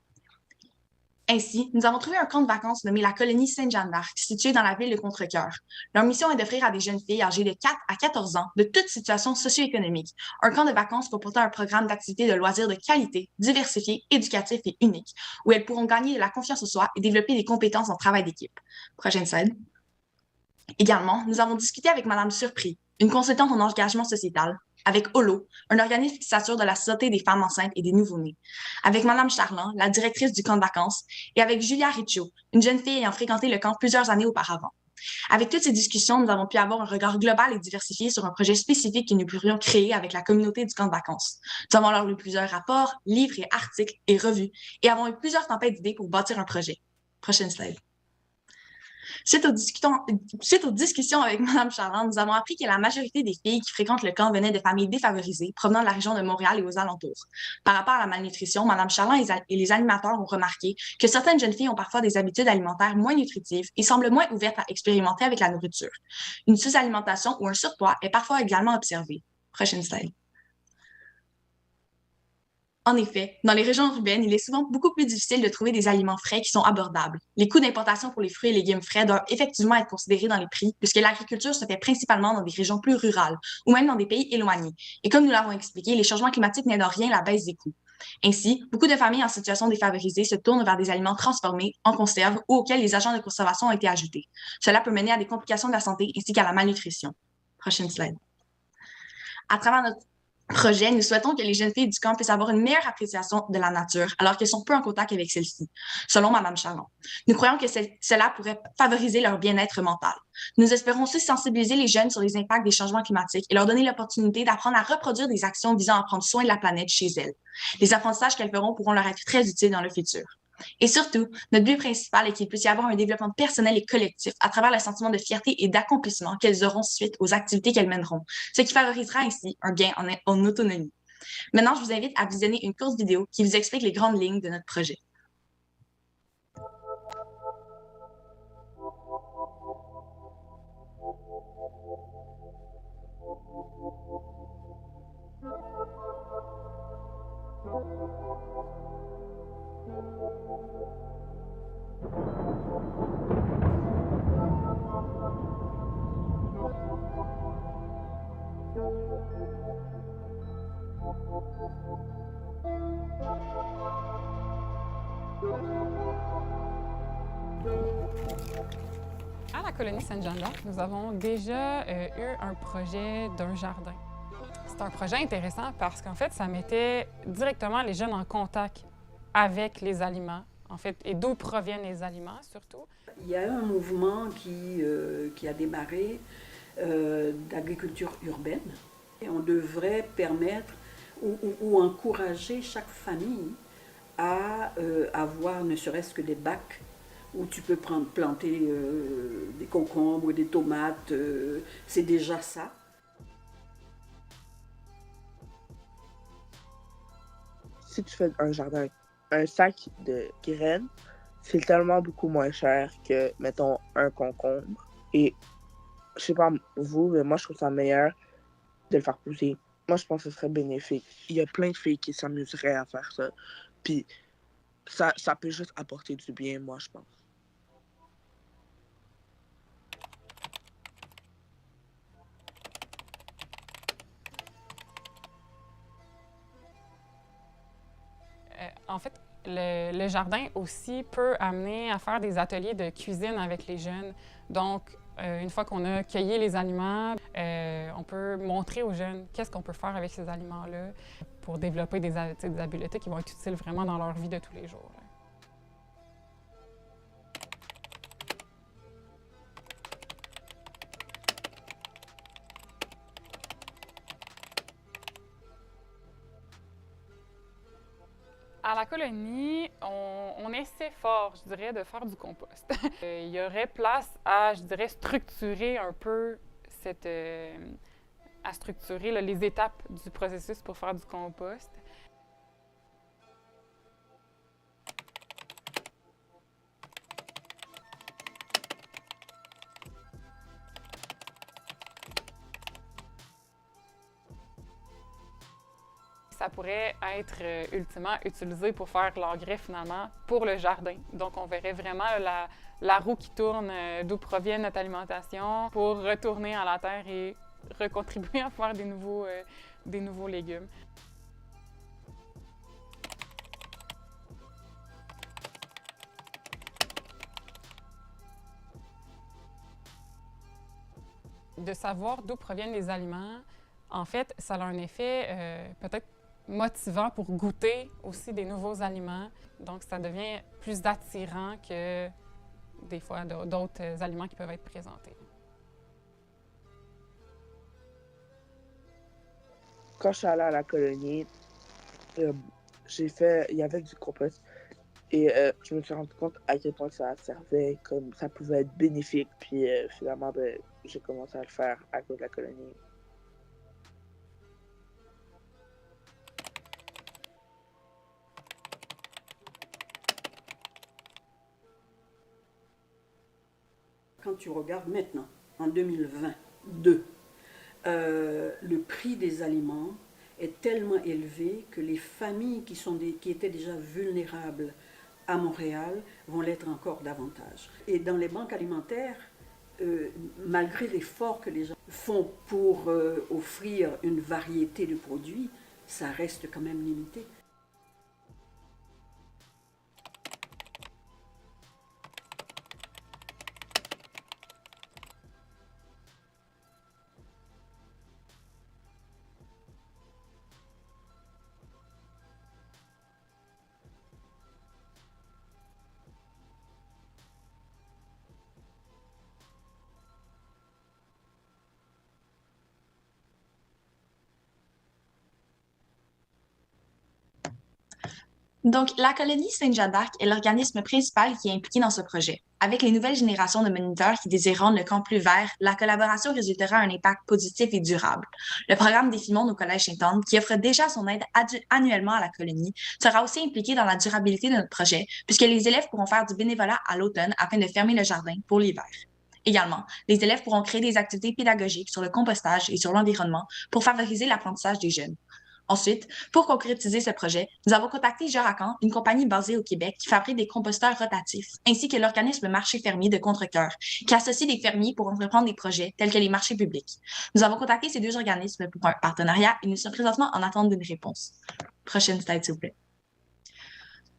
Ainsi, nous avons trouvé un camp de vacances nommé la colonie Sainte-Jeanne d'Arc, située dans la ville de Contrecœur. Leur mission est d'offrir à des jeunes filles âgées de 4 à 14 ans, de toute situation socio-économique, un camp de vacances comportant un programme d'activités de loisirs de qualité, diversifié, éducatif et unique, où elles pourront gagner de la confiance en soi et développer des compétences en travail d'équipe. Prochaine slide. Également, nous avons discuté avec Mme Surpris, une consultante en engagement sociétal, avec Holo, un organisme qui s'assure de la santé des femmes enceintes et des nouveau-nés, avec Mme Charland, la directrice du camp de vacances, et avec Julia Riccio, une jeune fille ayant fréquenté le camp plusieurs années auparavant. Avec toutes ces discussions, nous avons pu avoir un regard global et diversifié sur un projet spécifique que nous pourrions créer avec la communauté du camp de vacances. Nous avons alors lu plusieurs rapports, livres et articles et revues, et avons eu plusieurs tempêtes d'idées pour bâtir un projet. Prochaine slide. Suite aux discussions avec Mme Charland, nous avons appris que la majorité des filles qui fréquentent le camp venaient de familles défavorisées provenant de la région de Montréal et aux alentours. Par rapport à la malnutrition, Mme Charland et les animateurs ont remarqué que certaines jeunes filles ont parfois des habitudes alimentaires moins nutritives et semblent moins ouvertes à expérimenter avec la nourriture. Une sous-alimentation ou un surpoids est parfois également observé. Prochaine slide. En effet, dans les régions urbaines, il est souvent beaucoup plus difficile de trouver des aliments frais qui sont abordables. Les coûts d'importation pour les fruits et légumes frais doivent effectivement être considérés dans les prix, puisque l'agriculture se fait principalement dans des régions plus rurales ou même dans des pays éloignés. Et comme nous l'avons expliqué, les changements climatiques n'aident en rien la baisse des coûts. Ainsi, beaucoup de familles en situation défavorisée se tournent vers des aliments transformés, en conserve ou auxquels les agents de conservation ont été ajoutés. Cela peut mener à des complications de la santé ainsi qu'à la malnutrition. Prochaine slide. À travers notre projet, nous souhaitons que les jeunes filles du camp puissent avoir une meilleure appréciation de la nature alors qu'elles sont peu en contact avec celle-ci, selon Mme Charland. Nous croyons que cela pourrait favoriser leur bien-être mental. Nous espérons aussi sensibiliser les jeunes sur les impacts des changements climatiques et leur donner l'opportunité d'apprendre à reproduire des actions visant à prendre soin de la planète chez elles. Les apprentissages qu'elles feront pourront leur être très utiles dans le futur. Et surtout, notre but principal est qu'il puisse y avoir un développement personnel et collectif à travers le sentiment de fierté et d'accomplissement qu'elles auront suite aux activités qu'elles mèneront, ce qui favorisera ainsi un gain en autonomie. Maintenant, je vous invite à visionner une courte vidéo qui vous explique les grandes lignes de notre projet. À la colonie Sainte-Jeanne-d'Arc, nous avons déjà eu un projet d'un jardin. C'est un projet intéressant parce qu'en fait, ça mettait directement les jeunes en contact avec les aliments, en fait, et d'où proviennent les aliments surtout. Il y a eu un mouvement qui a démarré d'agriculture urbaine. Et on devrait permettre ou encourager chaque famille à avoir ne serait-ce que des bacs où tu peux planter des concombres ou des tomates, c'est déjà ça. Si tu fais un jardin, un sac de graines, c'est tellement beaucoup moins cher que, mettons, un concombre. Et je sais pas vous, mais moi je trouve ça meilleur de le faire pousser. Moi je pense que ce serait bénéfique. Il y a plein de filles qui s'amuseraient à faire ça. Puis ça peut juste apporter du bien, moi je pense. En fait, le jardin aussi peut amener à faire des ateliers de cuisine avec les jeunes. Donc, une fois qu'on a cueilli les aliments, on peut montrer aux jeunes qu'est-ce qu'on peut faire avec ces aliments-là pour développer des habiletés qui vont être utiles vraiment dans leur vie de tous les jours. À la colonie, on essaie fort, je dirais, de faire du compost. Il y aurait place à, je dirais, structurer un peu à structurer là, les étapes du processus pour faire du compost. Ça pourrait être ultimement utilisé pour faire l'engrais finalement pour le jardin. Donc on verrait vraiment la roue qui tourne d'où provient notre alimentation pour retourner à la terre et recontribuer à faire des nouveaux légumes. De savoir d'où proviennent les aliments, en fait, ça a un effet peut-être motivant pour goûter aussi des nouveaux aliments. Donc, ça devient plus attirant que des fois d'autres aliments qui peuvent être présentés. Quand je suis allée à la colonie, il y avait du compost et je me suis rendu compte à quel point ça servait, comme ça pouvait être bénéfique. Puis finalement, j'ai commencé à le faire à cause de la colonie. Quand tu regardes maintenant, en 2022, le prix des aliments est tellement élevé que les familles qui étaient déjà vulnérables à Montréal vont l'être encore davantage. Et dans les banques alimentaires, malgré l'effort que les gens font pour offrir une variété de produits, ça reste quand même limité. Donc, la colonie Sainte-Jeanne d'Arc est l'organisme principal qui est impliqué dans ce projet. Avec les nouvelles générations de moniteurs qui désirent rendre le camp plus vert, la collaboration résultera à un impact positif et durable. Le programme des Filmondes au Collège Sainte-Anne, qui offre déjà son aide annuellement à la colonie, sera aussi impliqué dans la durabilité de notre projet, puisque les élèves pourront faire du bénévolat à l'automne afin de fermer le jardin pour l'hiver. Également, les élèves pourront créer des activités pédagogiques sur le compostage et sur l'environnement pour favoriser l'apprentissage des jeunes. Ensuite, pour concrétiser ce projet, nous avons contacté Joracan, une compagnie basée au Québec qui fabrique des composteurs rotatifs, ainsi que l'organisme Marché fermier de Contrecœur, qui associe des fermiers pour entreprendre des projets tels que les marchés publics. Nous avons contacté ces deux organismes pour un partenariat et nous sommes présentement en attente d'une réponse. Prochaine slide, s'il vous plaît.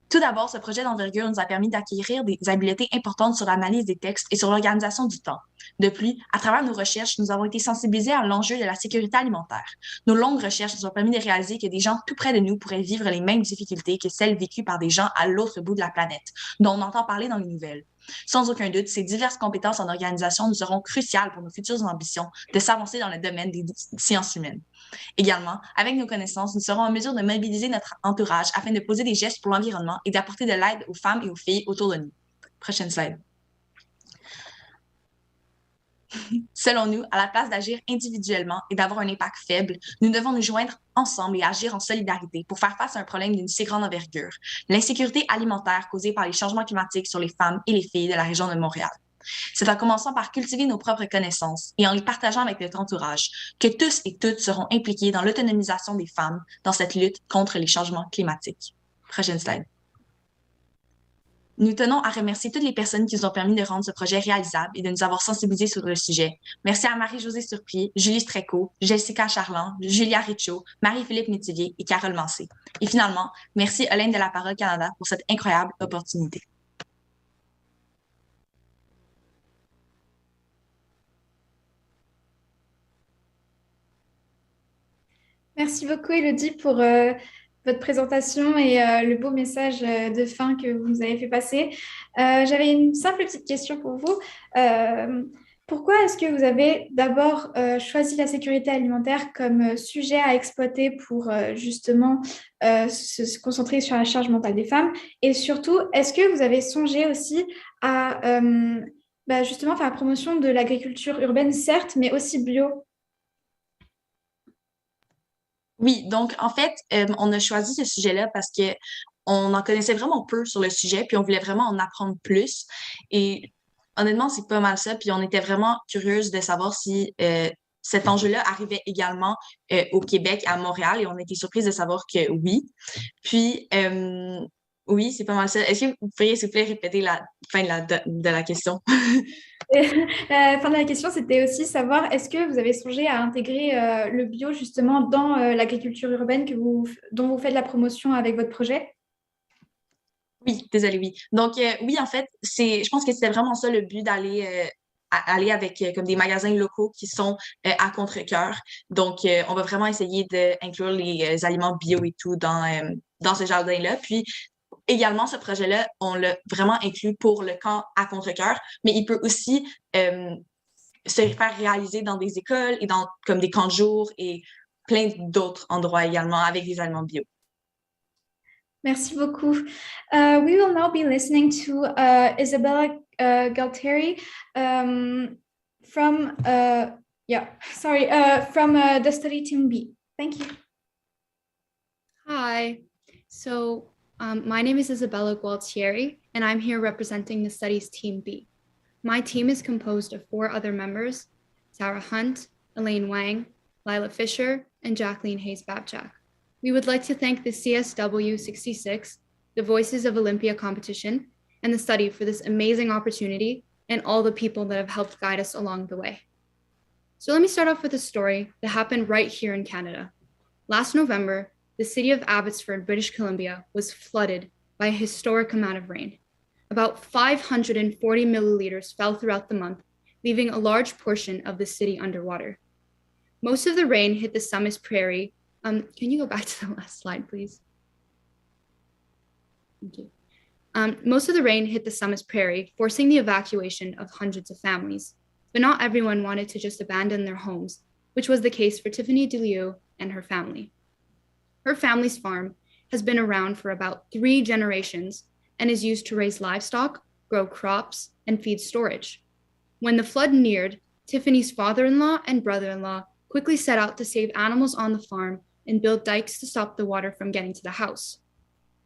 Tout d'abord, ce projet d'envergure nous a permis d'acquérir des habiletés importantes sur l'analyse des textes et sur l'organisation du temps. De plus, à travers nos recherches, nous avons été sensibilisés à l'enjeu de la sécurité alimentaire. Nos longues recherches nous ont permis de réaliser que des gens tout près de nous pourraient vivre les mêmes difficultés que celles vécues par des gens à l'autre bout de la planète, dont on entend parler dans les nouvelles. Sans aucun doute, ces diverses compétences en organisation nous seront cruciales pour nos futures ambitions de s'avancer dans le domaine des sciences humaines. Également, avec nos connaissances, nous serons en mesure de mobiliser notre entourage afin de poser des gestes pour l'environnement et d'apporter de l'aide aux femmes et aux filles autour de nous. Prochaine slide. Selon nous, à la place d'agir individuellement et d'avoir un impact faible, nous devons nous joindre ensemble et agir en solidarité pour faire face à un problème d'une si grande envergure, l'insécurité alimentaire causée par les changements climatiques sur les femmes et les filles de la région de Montréal. C'est en commençant par cultiver nos propres connaissances et en les partageant avec notre entourage que tous et toutes seront impliqués dans l'autonomisation des femmes dans cette lutte contre les changements climatiques. Prochaine slide. Nous tenons à remercier toutes les personnes qui nous ont permis de rendre ce projet réalisable et de nous avoir sensibilisés sur le sujet. Merci à Marie-Josée Surpied, Julie Strecot, Jessica Charland, Julia Richaud, Marie-Philippe Métivier et Carole Mancé. Et finalement, merci Hélène de la Parole Canada pour cette incroyable opportunité. Merci beaucoup, Élodie, pour votre présentation et le beau message de fin que vous nous avez fait passer. J'avais une simple petite question pour vous. pourquoi est-ce que vous avez d'abord choisi la sécurité alimentaire comme sujet à exploiter pour justement se concentrer sur la charge mentale des femmes? Et surtout, est-ce que vous avez songé aussi à justement faire la promotion de l'agriculture urbaine, certes, mais aussi bio? Oui, donc en fait, on a choisi ce sujet-là parce que on en connaissait vraiment peu sur le sujet, puis on voulait vraiment en apprendre plus. Et honnêtement, c'est pas mal ça. Puis on était vraiment curieuse de savoir si cet enjeu-là arrivait également au Québec, à Montréal, et on était surprise de savoir que oui. Puis oui, c'est pas mal ça. Est-ce que vous pourriez, s'il vous plaît, répéter la fin de la question? La fin de la question, c'était aussi savoir, est-ce que vous avez songé à intégrer le bio justement dans l'agriculture urbaine dont vous faites la promotion avec votre projet? Oui, désolé, oui. Donc, oui, en fait, je pense que c'était vraiment ça le but d'aller aller avec comme des magasins locaux qui sont à contre-cœur. Donc, on va vraiment essayer d'inclure les aliments bio et tout dans ce jardin-là. Puis, également, ce projet-là, on l'a vraiment inclus pour le camp à contre-cœur, mais il peut aussi se faire réaliser dans des écoles et dans comme des camps de jour et plein d'autres endroits également avec des aliments bio. Merci beaucoup. We will now be listening to Isabella Galtieri from the study team B. Thank you. Hi. So my name is Isabella Gualtieri, and I'm here representing the studies team B. My team is composed of 4 other members: Sarah Hunt, Elaine Wang, Lila Fisher, and Jacqueline Hayes-Babjack. We would like to thank the CSW-66, the Voices of Olympia competition, and the study for this amazing opportunity and all the people that have helped guide us along the way. So let me start off with a story that happened right here in Canada. Last November, the city of Abbotsford, British Columbia, was flooded by a historic amount of rain. About 540 milliliters fell throughout the month, leaving a large portion of the city underwater. Most of the rain hit the Summit Prairie. Can you go back to the last slide, please? Thank you. Most of the rain hit the Summit Prairie, forcing the evacuation of hundreds of families. But not everyone wanted to just abandon their homes, which was the case for Tiffany DeLieu and her family. Her family's farm has been around for about 3 generations and is used to raise livestock, grow crops, and feed storage. When the flood neared, Tiffany's father-in-law and brother-in-law quickly set out to save animals on the farm and build dikes to stop the water from getting to the house.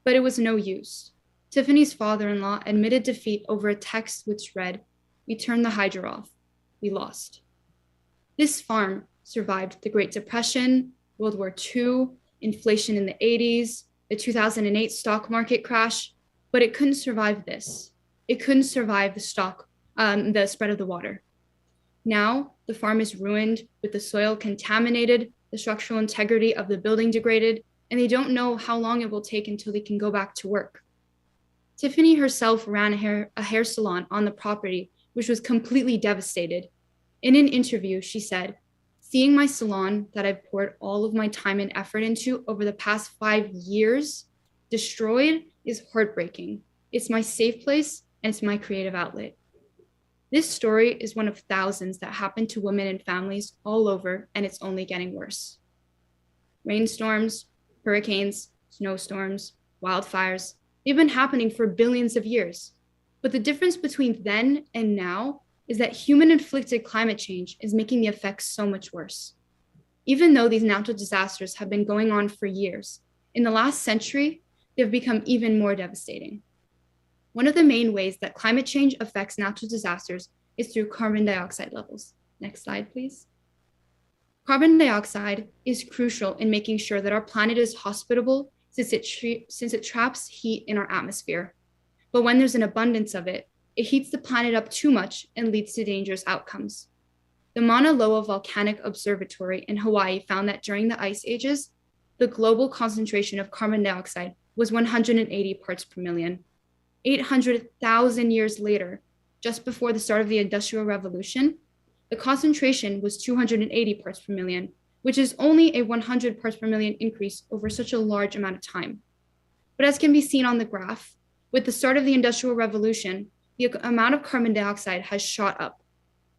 But it was no use. Tiffany's father-in-law admitted defeat over a text which read, "We turned the hydro off. We lost." This farm survived the Great Depression, World War II, inflation in the 80s, the 2008 stock market crash, but it couldn't survive this. It couldn't survive the spread of the water. Now, the farm is ruined, with the soil contaminated, the structural integrity of the building degraded, and they don't know how long it will take until they can go back to work. Tiffany herself ran a hair salon on the property, which was completely devastated. In an interview, she said, "Seeing my salon that I've poured all of my time and effort into over the past 5 years destroyed is heartbreaking. It's my safe place and it's my creative outlet." This story is one of thousands that happen to women and families all over, and it's only getting worse. Rainstorms, hurricanes, snowstorms, wildfires, they've been happening for billions of years. But the difference between then and now is that human-inflicted climate change is making the effects so much worse. Even though these natural disasters have been going on for years, in the last century, they've become even more devastating. One of the main ways that climate change affects natural disasters is through carbon dioxide levels. Next slide, please. Carbon dioxide is crucial in making sure that our planet is hospitable since it traps heat in our atmosphere. But when there's an abundance of it, it heats the planet up too much and leads to dangerous outcomes. The Mauna Loa Volcanic Observatory in Hawaii found that during the ice ages, the global concentration of carbon dioxide was 180 parts per million. 800,000 years later, just before the start of the Industrial Revolution, the concentration was 280 parts per million, which is only a 100 parts per million increase over such a large amount of time. But as can be seen on the graph, with the start of the Industrial Revolution, the amount of carbon dioxide has shot up.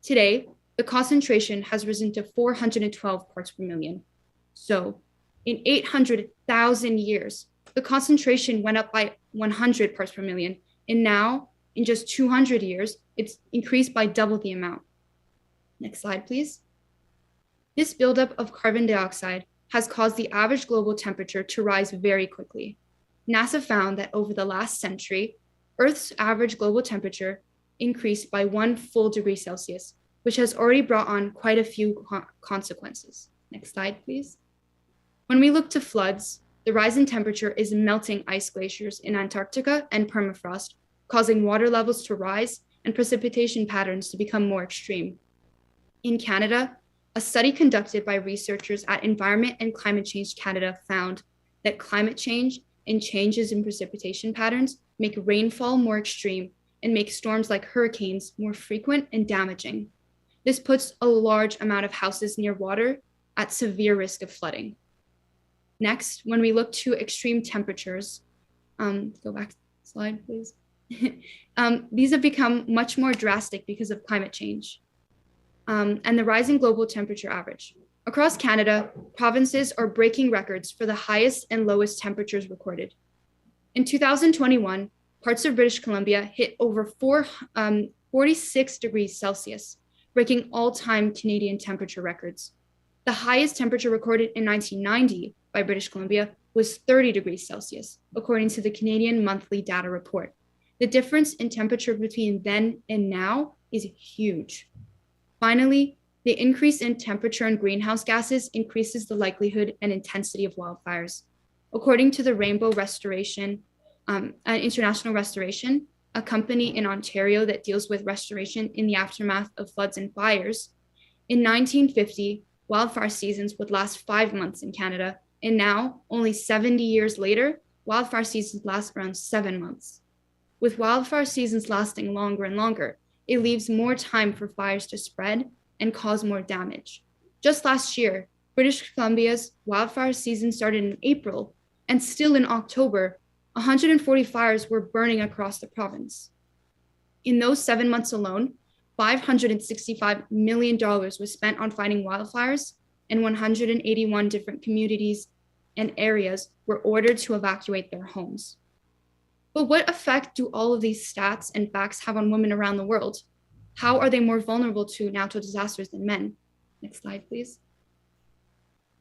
Today, the concentration has risen to 412 parts per million. So, in 800,000 years, the concentration went up by 100 parts per million, and now, in just 200 years, it's increased by double the amount. Next slide, please. This buildup of carbon dioxide has caused the average global temperature to rise very quickly. NASA found that over the last century, Earth's average global temperature increased by 1 full degree Celsius, which has already brought on quite a few consequences. Next slide, please. When we look to floods, the rise in temperature is melting ice glaciers in Antarctica and permafrost, causing water levels to rise and precipitation patterns to become more extreme. In Canada, a study conducted by researchers at Environment and Climate Change Canada found that climate change and changes in precipitation patterns make rainfall more extreme and make storms like hurricanes more frequent and damaging. This puts a large amount of houses near water at severe risk of flooding. Next, when we look to extreme temperatures, go back slide, please. These have become much more drastic because of climate change and the rising global temperature average. Across Canada, provinces are breaking records for the highest and lowest temperatures recorded. In 2021, parts of British Columbia hit over 46 degrees Celsius, breaking all-time Canadian temperature records. The highest temperature recorded in 1990 by British Columbia was 30 degrees Celsius, according to the Canadian Monthly Data Report. The difference in temperature between then and now is huge. Finally, the increase in temperature and greenhouse gases increases the likelihood and intensity of wildfires. According to the Rainbow Restoration, International Restoration, a company in Ontario that deals with restoration in the aftermath of floods and fires, in 1950, wildfire seasons would last 5 months in Canada, and now, only 70 years later, wildfire seasons last around 7 months. With wildfire seasons lasting longer and longer, it leaves more time for fires to spread and cause more damage. Just last year, British Columbia's wildfire season started in April, and still in October, 140 fires were burning across the province. In those 7 months alone, $565 million was spent on fighting wildfires, and 181 different communities and areas were ordered to evacuate their homes. But what effect do all of these stats and facts have on women around the world? How are they more vulnerable to natural disasters than men? Next slide, please.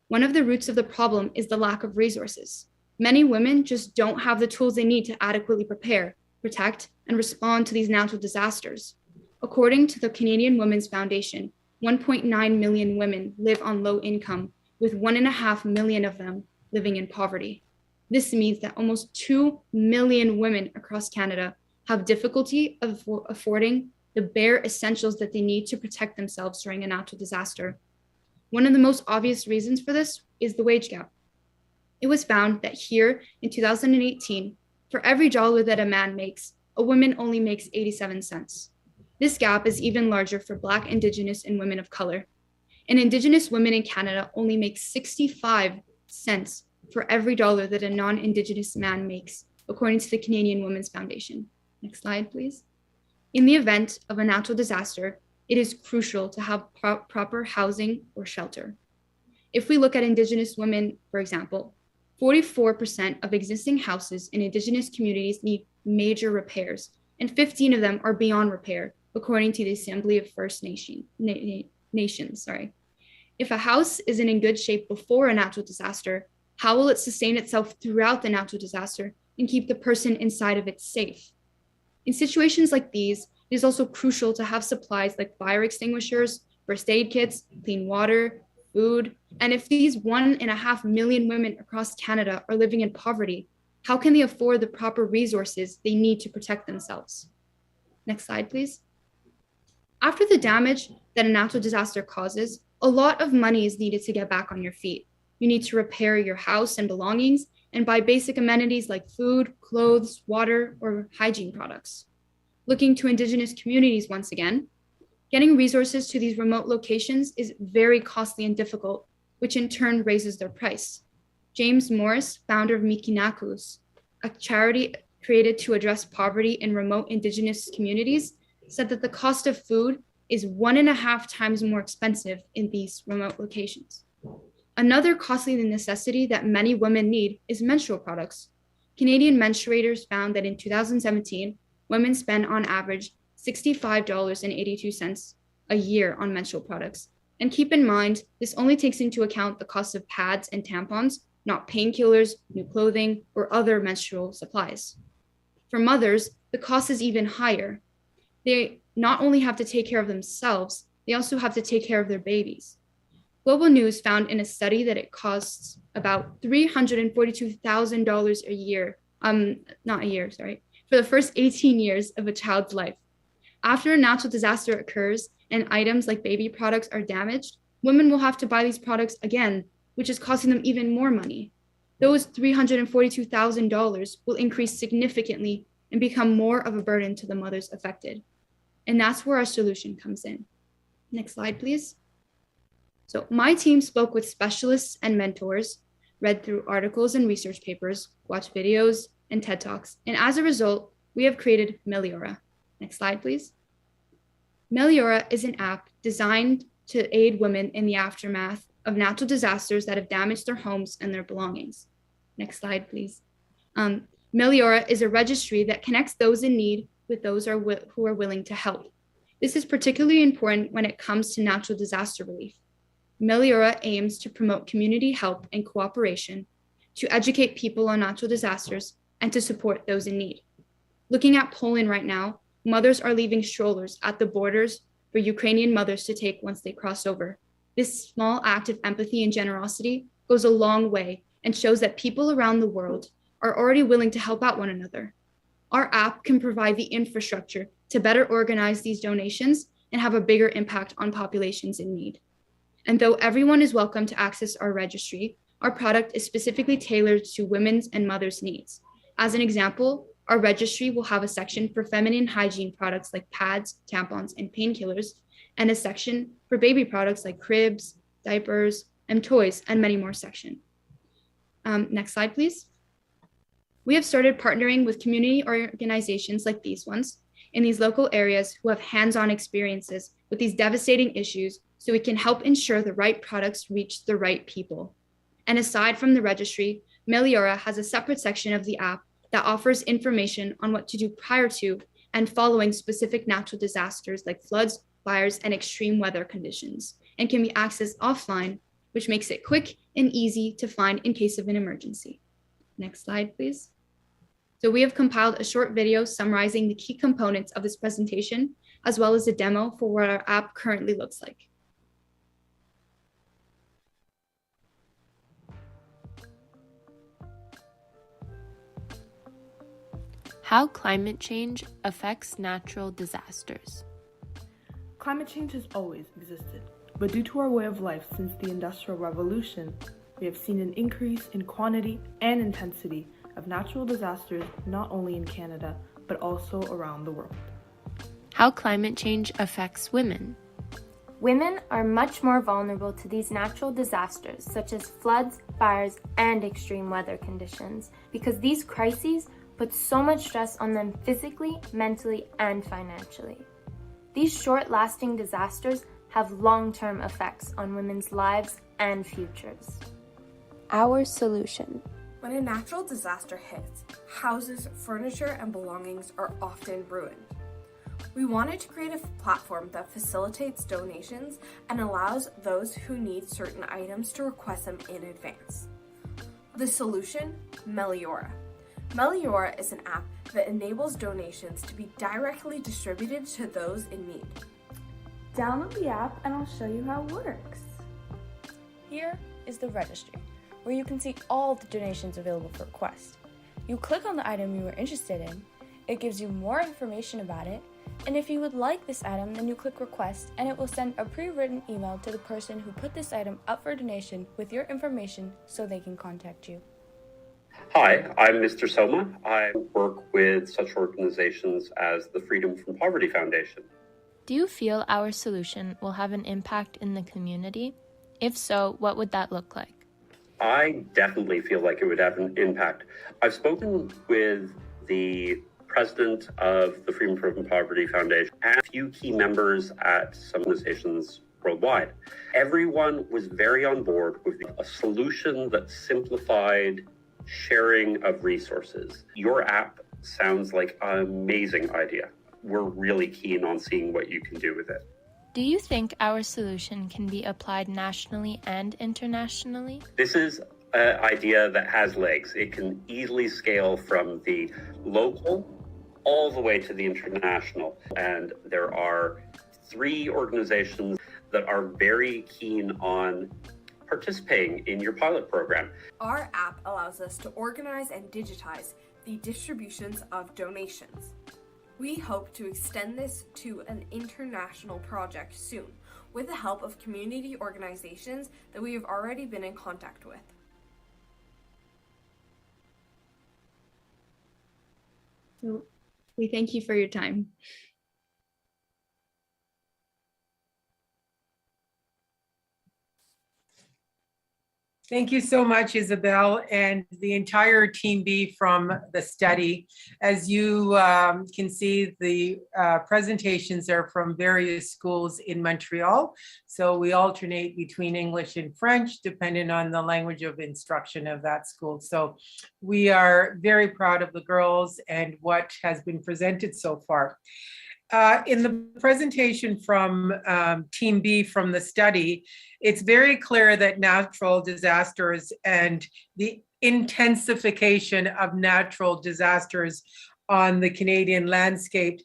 One of the roots of the problem is the lack of resources. Many women just don't have the tools they need to adequately prepare, protect, and respond to these natural disasters. According to the Canadian Women's Foundation, 1.9 million women live on low income, with 1.5 million of them living in poverty. This means that almost 2 million women across Canada have difficulty affording the bare essentials that they need to protect themselves during a natural disaster. One of the most obvious reasons for this is the wage gap. It was found that here in 2018, for every dollar that a man makes, a woman only makes 87 cents. This gap is even larger for Black, Indigenous, and women of color. And Indigenous women in Canada only make 65 cents for every dollar that a non-Indigenous man makes, according to the Canadian Women's Foundation. Next slide, please. In the event of a natural disaster, it is crucial to have proper housing or shelter. If we look at Indigenous women, for example, 44% of existing houses in Indigenous communities need major repairs, and 15 of them are beyond repair, according to the Assembly of First Nations. If a house isn't in good shape before a natural disaster, how will it sustain itself throughout the natural disaster and keep the person inside of it safe? In situations like these, it is also crucial to have supplies like fire extinguishers, first aid kits, clean water, food. And if these 1.5 million women across Canada are living in poverty, how can they afford the proper resources they need to protect themselves? Next slide, please. After the damage that a natural disaster causes, a lot of money is needed to get back on your feet. You need to repair your house and belongings and buy basic amenities like food, clothes, water, or hygiene products. Looking to Indigenous communities once again, getting resources to these remote locations is very costly and difficult, which in turn raises their price. James Morris, founder of Mikinakus, a charity created to address poverty in remote Indigenous communities, said that the cost of food is 1.5 times more expensive in these remote locations. Another costly necessity that many women need is menstrual products. Canadian menstruators found that in 2017, women spend on average $65.82 a year on menstrual products. And keep in mind, this only takes into account the cost of pads and tampons, not painkillers, new clothing, or other menstrual supplies. For mothers, the cost is even higher. They not only have to take care of themselves, they also have to take care of their babies. Global News found in a study that it costs about $342,000 a year, for the first 18 years of a child's life. After a natural disaster occurs and items like baby products are damaged, women will have to buy these products again, which is costing them even more money. Those $342,000 will increase significantly and become more of a burden to the mothers affected. And that's where our solution comes in. Next slide, please. So my team spoke with specialists and mentors, read through articles and research papers, watched videos and TED Talks, and as a result, we have created Meliora. Next slide, please. Meliora is an app designed to aid women in the aftermath of natural disasters that have damaged their homes and their belongings. Next slide, please. Meliora is a registry that connects those in need with those who are willing to help. This is particularly important when it comes to natural disaster relief. Meliora aims to promote community help and cooperation, to educate people on natural disasters, and to support those in need. Looking at Poland right now, mothers are leaving strollers at the borders for Ukrainian mothers to take once they cross over. This small act of empathy and generosity goes a long way and shows that people around the world are already willing to help out one another. Our app can provide the infrastructure to better organize these donations and have a bigger impact on populations in need. And though everyone is welcome to access our registry, our product is specifically tailored to women's and mothers' needs. As an example, our registry will have a section for feminine hygiene products like pads, tampons, and painkillers, and a section for baby products like cribs, diapers, and toys, and many more sections. Next slide, please. We have started partnering with community organizations like these ones in these local areas who have hands-on experiences with these devastating issues so we can help ensure the right products reach the right people. And aside from the registry, Meliora has a separate section of the app that offers information on what to do prior to and following specific natural disasters like floods, fires, and extreme weather conditions, and can be accessed offline, which makes it quick and easy to find in case of an emergency. Next slide, please. So we have compiled a short video summarizing the key components of this presentation, as well as a demo for what our app currently looks like. How climate change affects natural disasters. Climate change has always existed, but due to our way of life since the Industrial Revolution, we have seen an increase in quantity and intensity of natural disasters not only in Canada, but also around the world. How climate change affects women. Women are much more vulnerable to these natural disasters, such as floods, fires, and extreme weather conditions, because these crises put so much stress on them physically, mentally, and financially. These short-lasting disasters have long-term effects on women's lives and futures. Our solution. When a natural disaster hits, houses, furniture, and belongings are often ruined. We wanted to create a platform that facilitates donations and allows those who need certain items to request them in advance. The solution? Meliora. Meliora is an app that enables donations to be directly distributed to those in need. Download the app and I'll show you how it works. Here is the registry, where you can see all the donations available for request. You click on the item you are interested in, it gives you more information about it, and if you would like this item, then you click request and it will send a pre-written email to the person who put this item up for donation with your information so they can contact you. Hi, I'm Mr. Soma. I work with such organizations as the Freedom from Poverty Foundation. Do you feel our solution will have an impact in the community? If so, what would that look like? I definitely feel like it would have an impact. I've spoken with the president of the Freedom from Poverty Foundation, and a few key members at some organizations worldwide. Everyone was very on board with a solution that simplified sharing of resources. Your app sounds like an amazing idea. We're really keen on seeing what you can do with it. Do you think our solution can be applied nationally and internationally? This is an idea that has legs. It can easily scale from the local all the way to the international. And there are 3 organizations that are very keen on participating in your pilot program. Our app allows us to organize and digitize the distributions of donations. We hope to extend this to an international project soon, with the help of community organizations that we have already been in contact with. So we thank you for your time. Thank you so much, Isabel, and the entire Team B from the study. As you can see, the presentations are from various schools in Montreal. So we alternate between English and French, depending on the language of instruction of that school. So we are very proud of the girls and what has been presented so far. In the presentation from Team B from the study, it's very clear that natural disasters and the intensification of natural disasters on the Canadian landscape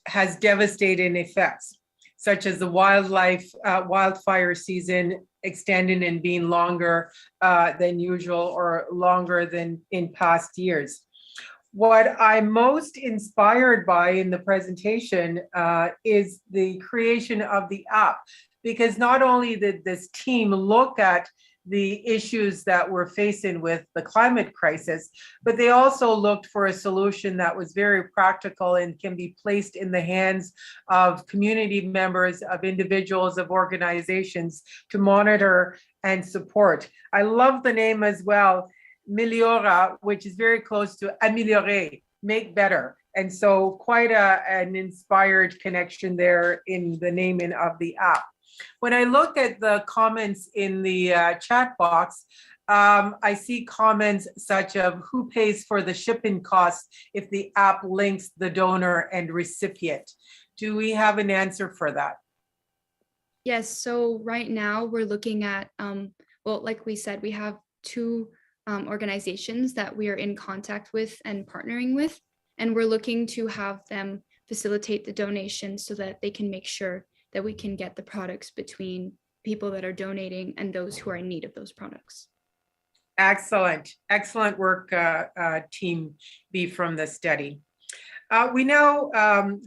has devastating effects, such as the wildfire season extending and being longer than usual or longer than in past years. What I'm most inspired by in the presentation is the creation of the app, because not only did this team look at the issues that we're facing with the climate crisis, but they also looked for a solution that was very practical and can be placed in the hands of community members, of individuals, of organizations to monitor and support. I love the name as well, Meliora, which is very close to améliorer, make better. And so quite an inspired connection there in the naming of the app. When I look at the comments in the chat box, I see comments such as who pays for the shipping costs if the app links the donor and recipient. Do we have an answer for that? Yes, so right now we're looking at, well, like we said, we have 2 organizations that we are in contact with and partnering with, and we're looking to have them facilitate the donation so that they can make sure that we can get the products between people that are donating and those who are in need of those products. Excellent, excellent work, Team B from the study. We now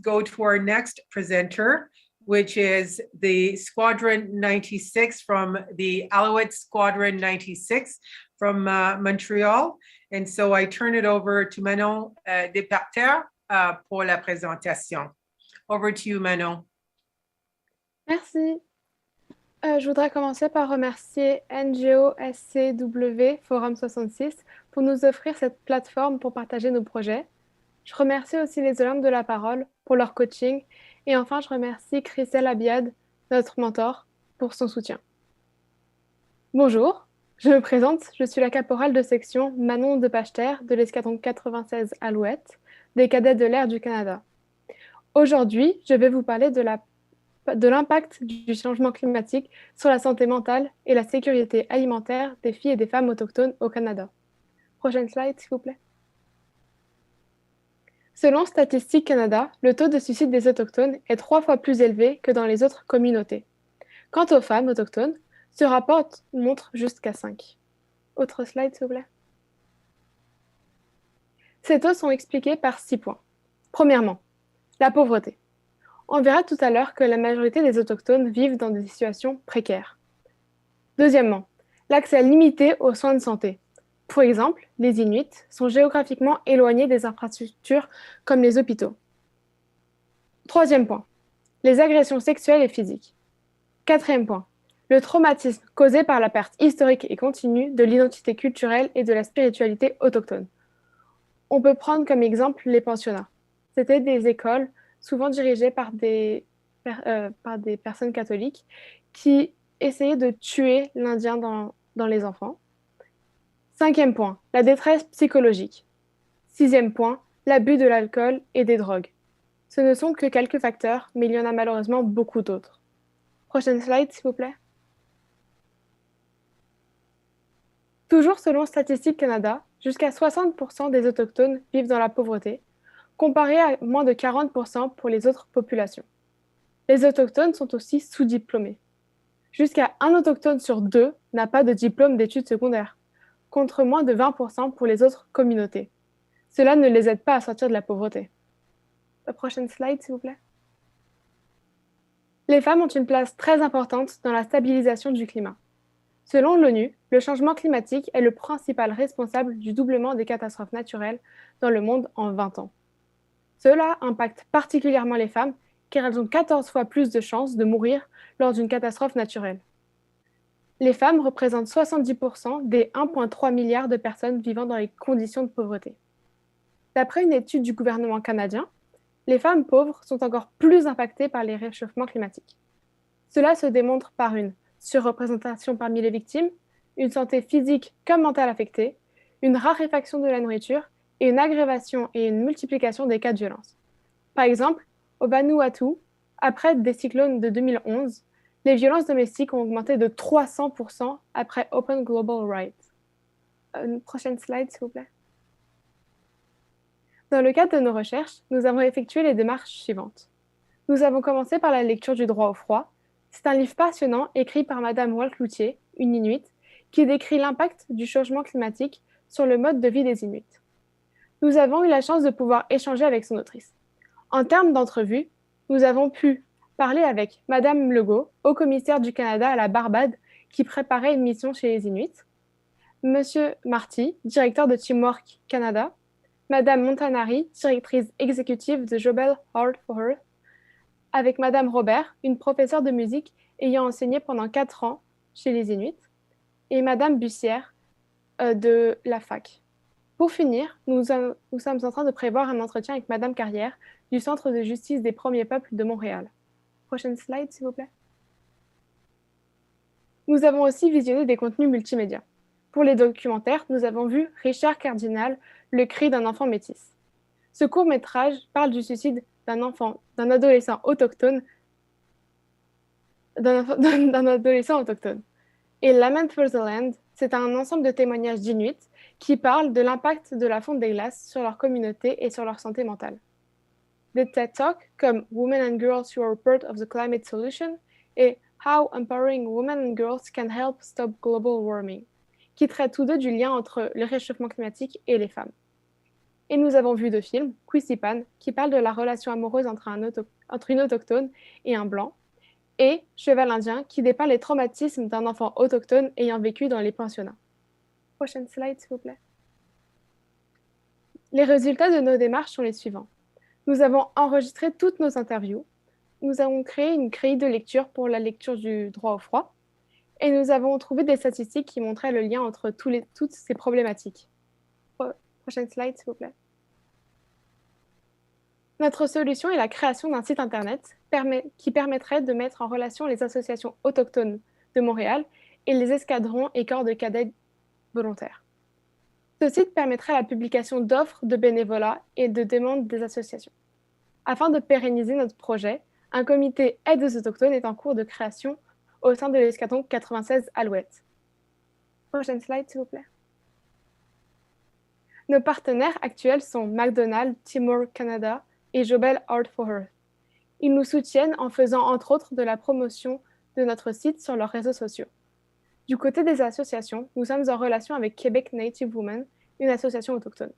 go to our next presenter, which is the Squadron 96 from the Alouette Squadron 96 from Montreal. And so I turn it over to Manon Desparterres pour la présentation. Over to you, Manon. Merci. Je voudrais commencer par remercier non-Indigenous Forum 66 pour nous offrir cette plateforme pour partager nos projets. Je remercie aussi les Olympiques de la parole pour leur coaching. Et enfin, je remercie Christelle Abiad, notre mentor, pour son soutien. Bonjour, je me présente, je suis la caporale de section Manon Desparterres de l'escadron 96 Alouette, des cadets de l'air du Canada. Aujourd'hui, je vais vous parler de l'impact du changement climatique sur la santé mentale et la sécurité alimentaire des filles et des femmes autochtones au Canada. Prochaine slide, s'il vous plaît. Selon Statistique Canada, le taux de suicide des Autochtones est 3 fois plus élevé que dans les autres communautés. Quant aux femmes autochtones, ce rapport montre jusqu'à 5. Autre slide, s'il vous plaît. Ces taux sont expliqués par 6 points. Premièrement, la pauvreté. On verra tout à l'heure que la majorité des Autochtones vivent dans des situations précaires. Deuxièmement, l'accès limité aux soins de santé. Pour exemple, les Inuits sont géographiquement éloignés des infrastructures comme les hôpitaux. Troisième point, les agressions sexuelles et physiques. Quatrième point, le traumatisme causé par la perte historique et continue de l'identité culturelle et de la spiritualité autochtone. On peut prendre comme exemple les pensionnats. C'était des écoles souvent dirigées par des personnes catholiques qui essayaient de tuer l'Indien dans les enfants. 5e point, la détresse psychologique. 6e point, l'abus de l'alcool et des drogues. Ce ne sont que quelques facteurs, mais il y en a malheureusement beaucoup d'autres. Prochaine slide, s'il vous plaît. Toujours selon Statistique Canada, jusqu'à 60% des autochtones vivent dans la pauvreté, comparé à moins de 40% pour les autres populations. Les autochtones sont aussi sous-diplômés. Jusqu'à un autochtone sur 2 n'a pas de diplôme d'études secondaires, contre moins de 20% pour les autres communautés. Cela ne les aide pas à sortir de la pauvreté. La prochaine slide, s'il vous plaît. Les femmes ont une place très importante dans la stabilisation du climat. Selon l'ONU, le changement climatique est le principal responsable du doublement des catastrophes naturelles dans le monde en 20 ans. Cela impacte particulièrement les femmes car elles ont 14 fois plus de chances de mourir lors d'une catastrophe naturelle. Les femmes représentent 70% des 1,3 milliard de personnes vivant dans les conditions de pauvreté. D'après une étude du gouvernement canadien, les femmes pauvres sont encore plus impactées par les réchauffements climatiques. Cela se démontre par une surreprésentation parmi les victimes, une santé physique comme mentale affectée, une raréfaction de la nourriture et une aggravation et une multiplication des cas de violence. Par exemple, au Vanuatu, après des cyclones de 2011, les violences domestiques ont augmenté de 300% après Open Global Rights. Une prochaine slide, s'il vous plaît. Dans le cadre de nos recherches, nous avons effectué les démarches suivantes. Nous avons commencé par la lecture du droit au froid. C'est un livre passionnant écrit par Madame Walcloutier, une Inuit, qui décrit l'impact du changement climatique sur le mode de vie des Inuits. Nous avons eu la chance de pouvoir échanger avec son autrice. En termes d'entrevue, nous avons pu parler avec Madame Legault, haut-commissaire du Canada à la Barbade, qui préparait une mission chez les Inuits, Monsieur Marty, directeur de Teamwork Canada, Madame Montanari, directrice exécutive de Jobel Heart for Earth, avec Madame Robert, une professeure de musique ayant enseigné pendant 4 ans chez les Inuits, et Madame Bussière de la fac. Pour finir, nous sommes en train de prévoir un entretien avec Madame Carrière du Centre de justice des premiers peuples de Montréal. Prochaine slide, s'il vous plaît. Nous avons aussi visionné des contenus multimédia. Pour les documentaires, nous avons vu Richard Cardinal, Le cri d'un enfant métis. Ce court-métrage parle du suicide d'un adolescent autochtone. Et Lament for the Land, c'est un ensemble de témoignages d'Inuits qui parlent de l'impact de la fonte des glaces sur leur communauté et sur leur santé mentale. Des TED Talks comme Women and Girls Who Are Part of the Climate Solution et How Empowering Women and Girls Can Help Stop Global Warming, qui traitent tous deux du lien entre le réchauffement climatique et les femmes. Et nous avons vu 2 films, Quisipan, qui parle de la relation amoureuse entre une autochtone et un blanc, et Cheval indien, qui dépeint les traumatismes d'un enfant autochtone ayant vécu dans les pensionnats. Prochaine slide, s'il vous plaît. Les résultats de nos démarches sont les suivants. Nous avons enregistré toutes nos interviews, nous avons créé une grille de lecture pour la lecture du droit au froid, et nous avons trouvé des statistiques qui montraient le lien entre toutes ces problématiques. Prochaine slide, s'il vous plaît. Notre solution est la création d'un site internet qui permettrait de mettre en relation les associations autochtones de Montréal et les escadrons et corps de cadets volontaires. Ce site permettrait la publication d'offres de bénévolat et de demandes des associations. Afin de pérenniser notre projet, un comité aide aux autochtones est en cours de création au sein de l'escadron 96 Alouette. Prochaine slide, s'il vous plaît. Nos partenaires actuels sont McDonald's, Teamwork Canada et Jobel Heart for Earth. Ils nous soutiennent en faisant entre autres de la promotion de notre site sur leurs réseaux sociaux. Du côté des associations, nous sommes en relation avec Québec Native Women, une association autochtone.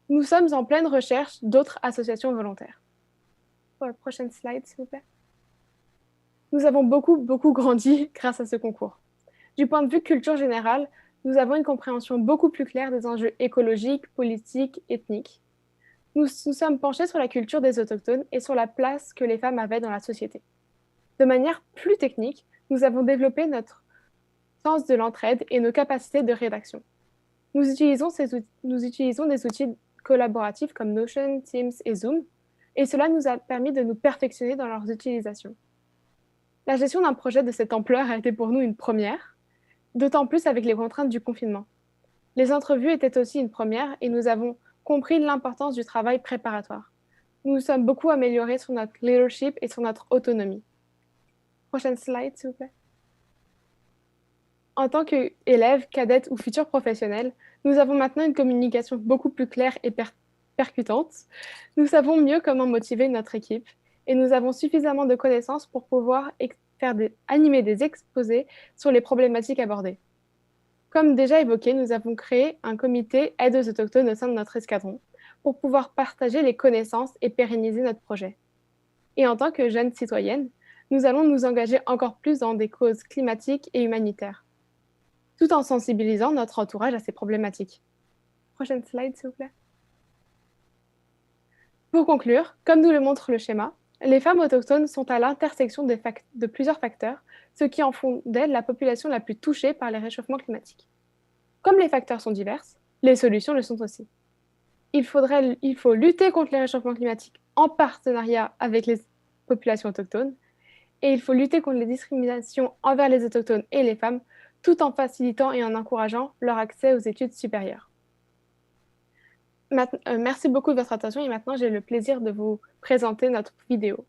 Nous sommes en pleine recherche d'autres associations volontaires. Pour la prochaine slide, s'il vous plaît. Nous avons beaucoup grandi grâce à ce concours. Du point de vue culture générale, nous avons une compréhension beaucoup plus claire des enjeux écologiques, politiques, ethniques. Nous sommes penchés sur la culture des autochtones et sur la place que les femmes avaient dans la société. De manière plus technique, nous avons développé notre sens de l'entraide et nos capacités de rédaction. Nous utilisons des outils collaboratifs comme Notion, Teams et Zoom, et cela nous a permis de nous perfectionner dans leurs utilisations. La gestion d'un projet de cette ampleur a été pour nous une première, d'autant plus avec les contraintes du confinement. Les entrevues étaient aussi une première et nous avons compris l'importance du travail préparatoire. Nous nous sommes beaucoup améliorés sur notre leadership et sur notre autonomie. Prochaine slide, s'il vous plaît. En tant qu'élèves, cadettes ou futurs professionnels, nous avons maintenant une communication beaucoup plus claire et percutante. Nous savons mieux comment motiver notre équipe et nous avons suffisamment de connaissances pour pouvoir animer des exposés sur les problématiques abordées. Comme déjà évoqué, nous avons créé un comité aide aux autochtones au sein de notre escadron pour pouvoir partager les connaissances et pérenniser notre projet. Et en tant que jeunes citoyennes, nous allons nous engager encore plus dans des causes climatiques et humanitaires, tout en sensibilisant notre entourage à ces problématiques. Prochaine slide, s'il vous plaît. Pour conclure, comme nous le montre le schéma, les femmes autochtones sont à l'intersection de plusieurs facteurs, ce qui en font d'elles la population la plus touchée par les réchauffements climatiques. Comme les facteurs sont divers, les solutions le sont aussi. Il faut lutter contre les réchauffements climatiques en partenariat avec les populations autochtones, et il faut lutter contre les discriminations envers les autochtones et les femmes, tout en facilitant et en encourageant leur accès aux études supérieures. Merci beaucoup de votre attention et maintenant j'ai le plaisir de vous présenter notre vidéo.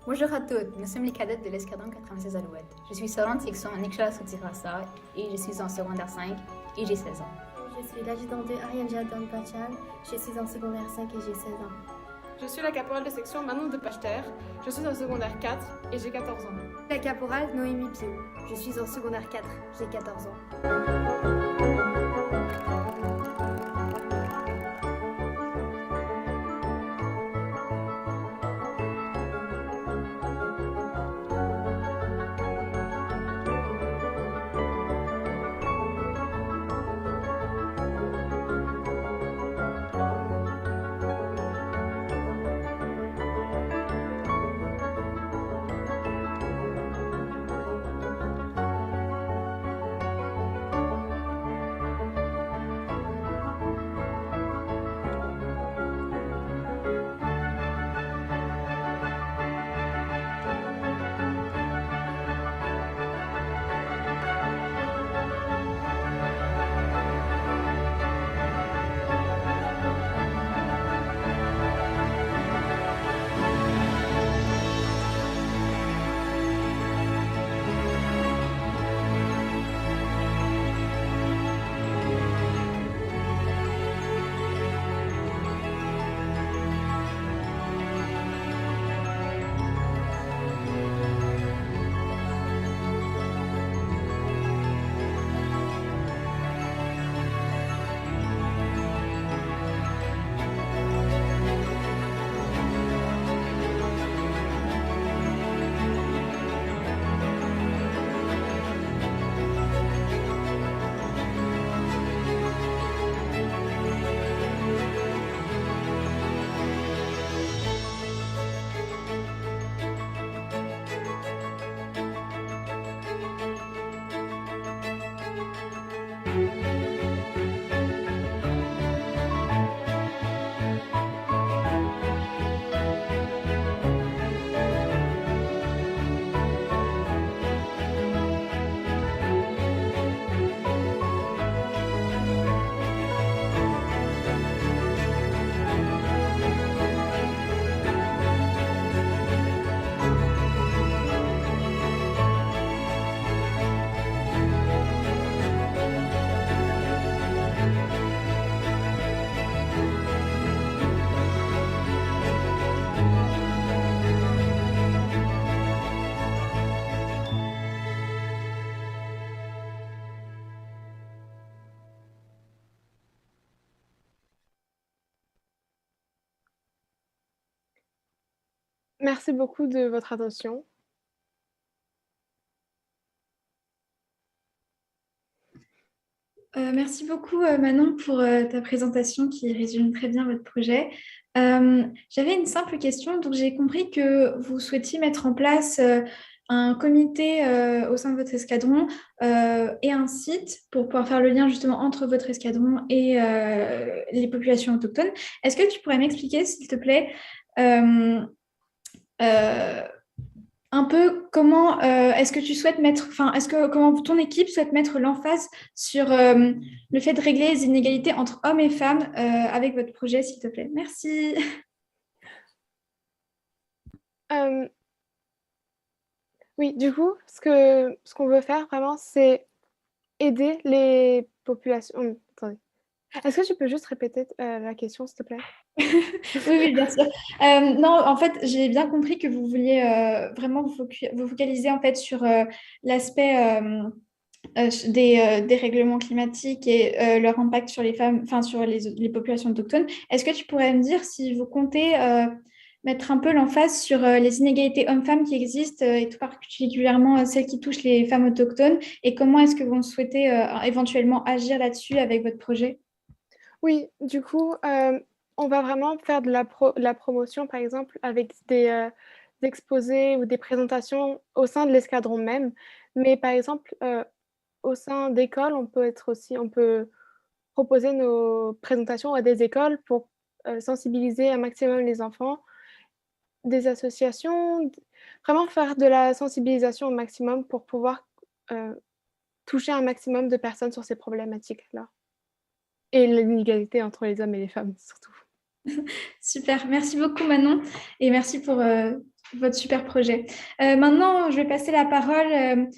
Bonjour à toutes, nous sommes les cadettes de l'escadron 96 Alouette. Je suis Solane section Nicolas Soutirassa et je suis en secondaire 5 et j'ai 16 ans. Je suis l'adjudante Ariane Jadon Pachan, je suis en secondaire 5 et j'ai 16 ans. Je suis la caporale de section Manon de Pachter, je suis en secondaire 4 et j'ai 14 ans. La caporale Noémie Pio, je suis en secondaire 4, j'ai 14 ans. Merci beaucoup de votre attention. Merci beaucoup Manon pour ta présentation qui résume très bien votre projet. J'avais une simple question. Donc j'ai compris que vous souhaitiez mettre en place un comité au sein de votre escadron et un site pour pouvoir faire le lien justement entre votre escadron et les populations autochtones. Est-ce que tu pourrais m'expliquer, s'il te plaît, un peu comment est-ce que tu souhaites mettre, enfin, comment ton équipe souhaite mettre l'emphase sur le fait de régler les inégalités entre hommes et femmes avec votre projet, s'il te plaît. Merci. Oui, du coup, ce qu'on veut faire vraiment, c'est aider les populations. Attendez. Est-ce que tu peux juste répéter la question, s'il te plaît? Oui, bien sûr. Non, en fait, j'ai bien compris que vous vouliez vraiment vous focaliser en fait sur l'aspect des règlements climatiques et leur impact sur les femmes, enfin sur les populations autochtones. Est-ce que tu pourrais me dire si vous comptez mettre un peu l'emphase sur les inégalités hommes-femmes qui existent et tout particulièrement celles qui touchent les femmes autochtones et comment est-ce que vous souhaitez éventuellement agir là-dessus avec votre projet? Oui, du coup, on va vraiment faire de la promotion, par exemple, avec des exposés ou des présentations au sein de l'escadron même. Mais par exemple, au sein d'écoles, on peut proposer nos présentations à des écoles pour sensibiliser un maximum les enfants, des associations, vraiment faire de la sensibilisation au maximum pour pouvoir toucher un maximum de personnes sur ces problématiques-là. Et l'inégalité entre les hommes et les femmes, surtout. Super, merci beaucoup Manon et merci pour votre super projet. Maintenant, je vais passer la parole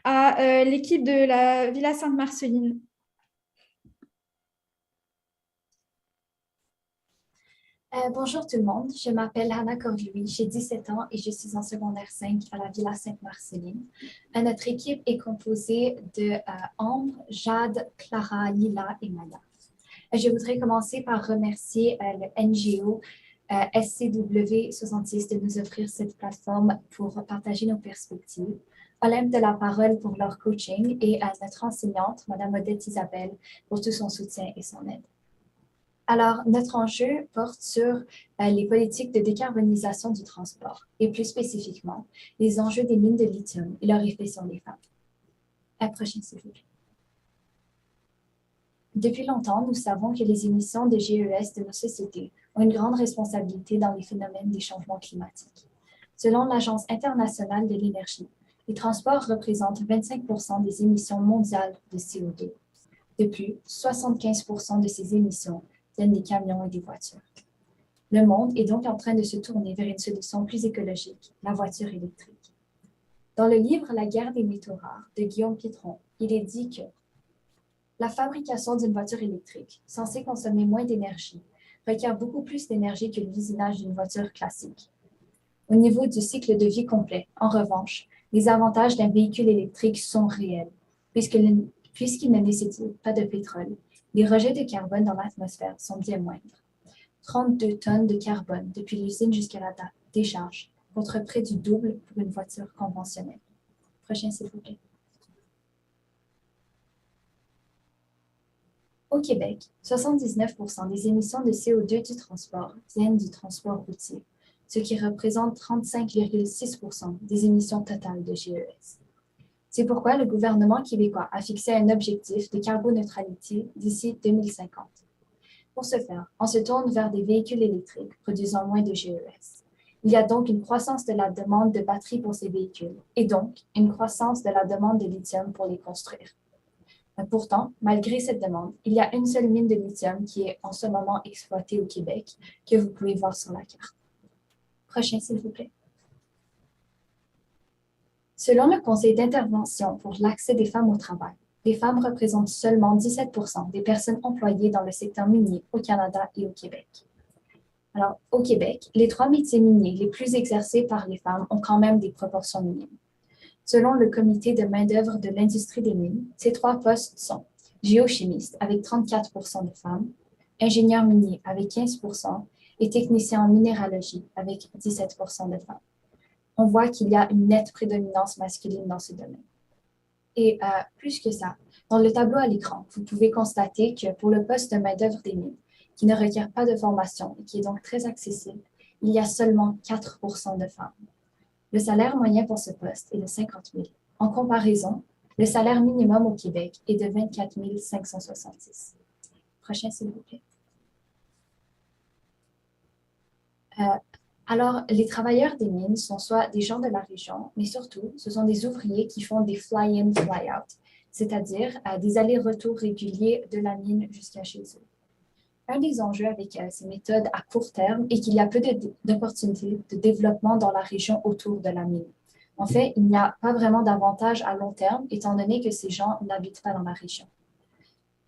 à l'équipe de la Villa Sainte-Marceline. Bonjour tout le monde, je m'appelle Hannah Corlui, j'ai 17 ans et je suis en secondaire 5 à la Villa Sainte-Marceline. Notre équipe est composée de Ambre, Jade, Clara, Lila et Maya. Je voudrais commencer par remercier le NGO SCW-66 de nous offrir cette plateforme pour partager nos perspectives. Olympe de la Parole pour leur coaching et à notre enseignante, Mme Odette Isabelle, pour tout son soutien et son aide. Alors, notre enjeu porte sur les politiques de décarbonisation du transport et plus spécifiquement, les enjeux des mines de lithium et leur effet sur les femmes. Prochaine, s'il vous plaît. Depuis longtemps, nous savons que les émissions de GES de nos sociétés ont une grande responsabilité dans les phénomènes des changements climatiques. Selon l'Agence internationale de l'énergie, les transports représentent 25% des émissions mondiales de CO2. De plus, 75% de ces émissions viennent des camions et des voitures. Le monde est donc en train de se tourner vers une solution plus écologique, la voiture électrique. Dans le livre La guerre des métaux rares de Guillaume Pietron, il est dit que la fabrication d'une voiture électrique, censée consommer moins d'énergie, requiert beaucoup plus d'énergie que l'usinage d'une voiture classique. Au niveau du cycle de vie complet, en revanche, les avantages d'un véhicule électrique sont réels, puisqu'il ne nécessite pas de pétrole. Les rejets de carbone dans l'atmosphère sont bien moindres. 32 tonnes de carbone depuis l'usine jusqu'à la décharge, contre près du double pour une voiture conventionnelle. Prochain, s'il vous plaît. Au Québec, 79% des émissions de CO2 du transport viennent du transport routier, ce qui représente 35,6% des émissions totales de GES. C'est pourquoi le gouvernement québécois a fixé un objectif de carboneutralité d'ici 2050. Pour ce faire, on se tourne vers des véhicules électriques produisant moins de GES. Il y a donc une croissance de la demande de batteries pour ces véhicules et donc une croissance de la demande de lithium pour les construire. Pourtant, malgré cette demande, il y a une seule mine de lithium qui est en ce moment exploitée au Québec, que vous pouvez voir sur la carte. Prochain, s'il vous plaît. Selon le Conseil d'intervention pour l'accès des femmes au travail, les femmes représentent seulement 17% des personnes employées dans le secteur minier au Canada et au Québec. Alors, au Québec, les 3 métiers miniers les plus exercés par les femmes ont quand même des proportions minimes. Selon le comité de main-d'œuvre de l'industrie des mines, ces 3 postes sont géochimiste avec 34% de femmes, ingénieur minier avec 15% et technicien en minéralogie avec 17% de femmes. On voit qu'il y a une nette prédominance masculine dans ce domaine. Et plus que ça, dans le tableau à l'écran, vous pouvez constater que pour le poste de main-d'œuvre des mines, qui ne requiert pas de formation et qui est donc très accessible, il y a seulement 4% de femmes. Le salaire moyen pour ce poste est de 50 000. En comparaison, le salaire minimum au Québec est de 24 566. Prochain, s'il vous plaît. Alors, les travailleurs des mines sont soit des gens de la région, mais surtout, ce sont des ouvriers qui font des fly-in, fly-out, c'est-à-dire des allers-retours réguliers de la mine jusqu'à chez eux. Un des enjeux avec ces méthodes à court terme est qu'il y a peu d'opportunités de développement dans la région autour de la mine. En fait, il n'y a pas vraiment d'avantage à long terme, étant donné que ces gens n'habitent pas dans la région.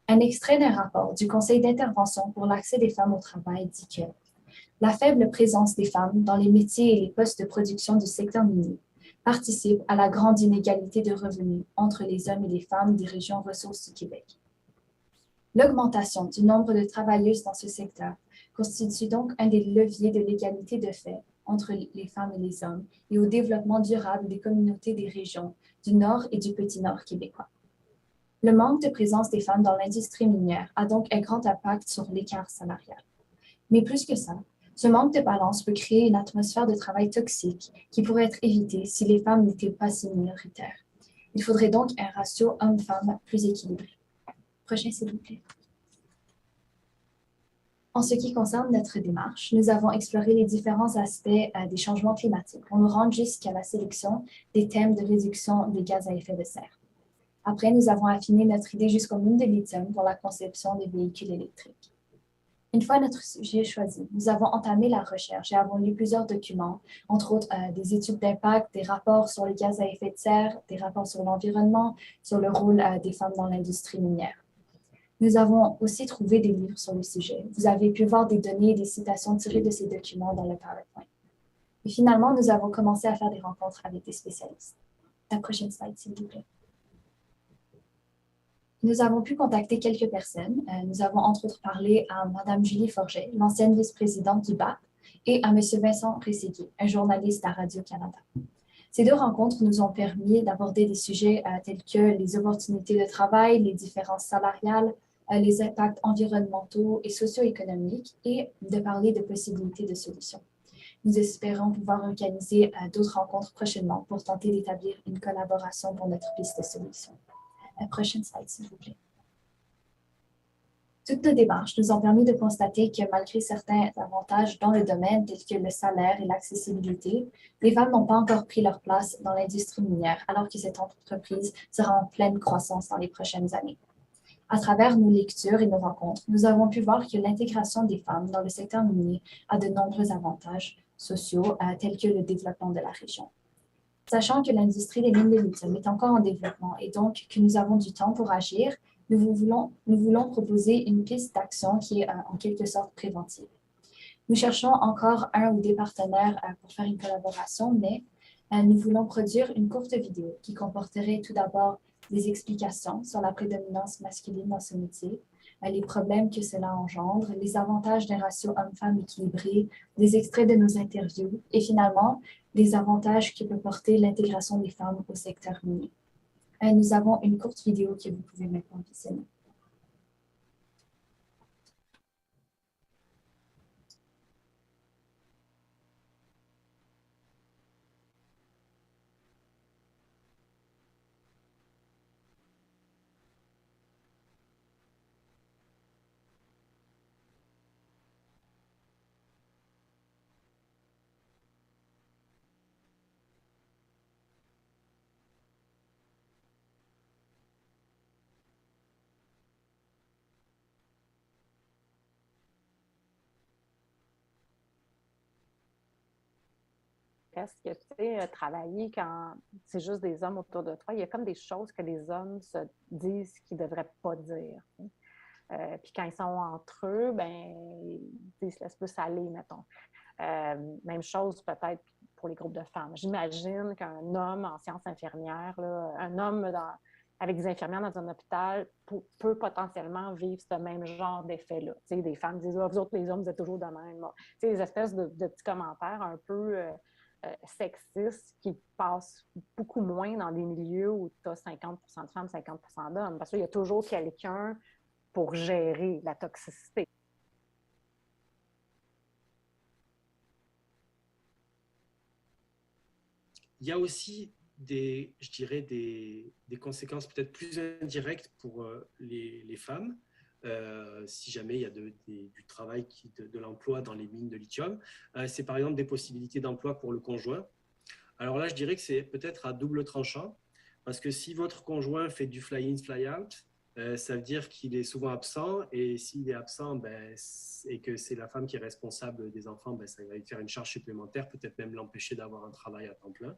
Un extrait d'un rapport du Conseil d'intervention pour l'accès des femmes au travail dit que la faible présence des femmes dans les métiers et les postes de production du secteur minier participe à la grande inégalité de revenus entre les hommes et les femmes des régions ressources du Québec. L'augmentation du nombre de travailleuses dans ce secteur constitue donc un des leviers de l'égalité de fait entre les femmes et les hommes et au développement durable des communautés des régions du Nord et du Petit Nord québécois. Le manque de présence des femmes dans l'industrie minière a donc un grand impact sur l'écart salarial. Mais plus que ça, ce manque de balance peut créer une atmosphère de travail toxique qui pourrait être évitée si les femmes n'étaient pas si minoritaires. Il faudrait donc un ratio homme-femme plus équilibré. Prochain, s'il vous plaît. En ce qui concerne notre démarche, nous avons exploré les différents aspects des changements climatiques pour nous rendre jusqu'à la sélection des thèmes de réduction des gaz à effet de serre. Après, nous avons affiné notre idée jusqu'au mine de lithium pour la conception des véhicules électriques. Une fois notre sujet choisi, nous avons entamé la recherche et avons lu plusieurs documents, entre autres des études d'impact, des rapports sur les gaz à effet de serre, des rapports sur l'environnement, sur le rôle des femmes dans l'industrie minière. Nous avons aussi trouvé des livres sur le sujet. Vous avez pu voir des données et des citations tirées de ces documents dans le PowerPoint. Et finalement, nous avons commencé à faire des rencontres avec des spécialistes. La prochaine slide, s'il vous plaît. Nous avons pu contacter quelques personnes. Nous avons entre autres parlé à Mme Julie Forget, l'ancienne vice-présidente du BAP, et à M. Vincent Rességuier, un journaliste à Radio-Canada. Ces deux rencontres nous ont permis d'aborder des sujets tels que les opportunités de travail, les différences salariales, les impacts environnementaux et socio-économiques et de parler de possibilités de solutions. Nous espérons pouvoir organiser d'autres rencontres prochainement pour tenter d'établir une collaboration pour notre piste de solution. La prochaine slide, s'il vous plaît. Toutes nos démarches nous ont permis de constater que malgré certains avantages dans le domaine tels que le salaire et l'accessibilité, les femmes n'ont pas encore pris leur place dans l'industrie minière alors que cette entreprise sera en pleine croissance dans les prochaines années. À travers nos lectures et nos rencontres, nous avons pu voir que l'intégration des femmes dans le secteur minier a de nombreux avantages sociaux tels que le développement de la région. Sachant que l'industrie des mines de lithium est encore en développement et donc que nous avons du temps pour agir, nous voulons proposer une piste d'action qui est en quelque sorte préventive. Nous cherchons encore un ou des partenaires pour faire une collaboration, mais nous voulons produire une courte vidéo qui comporterait tout d'abord des explications sur la prédominance masculine dans ce métier, les problèmes que cela engendre, les avantages d'un ratio homme-femme équilibré, des extraits de nos interviews et finalement, les avantages que peut porter l'intégration des femmes au secteur minier. Nous avons une courte vidéo que vous pouvez maintenant visionner. Est-ce que tu sais, travailler quand c'est juste des hommes autour de toi, il y a comme des choses que les hommes se disent qu'ils ne devraient pas dire. Puis quand ils sont entre eux, ben, ils se laissent plus aller, mettons. Même chose peut-être pour les groupes de femmes. J'imagine qu'un homme en sciences infirmières, là, un homme avec des infirmières dans un hôpital peut potentiellement vivre ce même genre d'effet-là. Tu sais, des femmes disent « vous autres, les hommes, vous êtes toujours de même. » Tu sais, des espèces de petits commentaires un peu sexistes qui passent beaucoup moins dans des milieux où tu as 50% de femmes, 50% d'hommes. Parce qu'il y a toujours quelqu'un pour gérer la toxicité. il y a aussi je dirais des conséquences peut-être plus indirectes pour les femmes, si jamais il y a du travail, de l'emploi dans les mines de lithium. C'est par exemple des possibilités d'emploi pour le conjoint. Alors là, je dirais que c'est peut-être à double tranchant, parce que si votre conjoint fait du fly-in, fly-out, ça veut dire qu'il est souvent absent, et s'il est absent et que c'est la femme qui est responsable des enfants, ça va lui faire une charge supplémentaire, peut-être même l'empêcher d'avoir un travail à temps plein.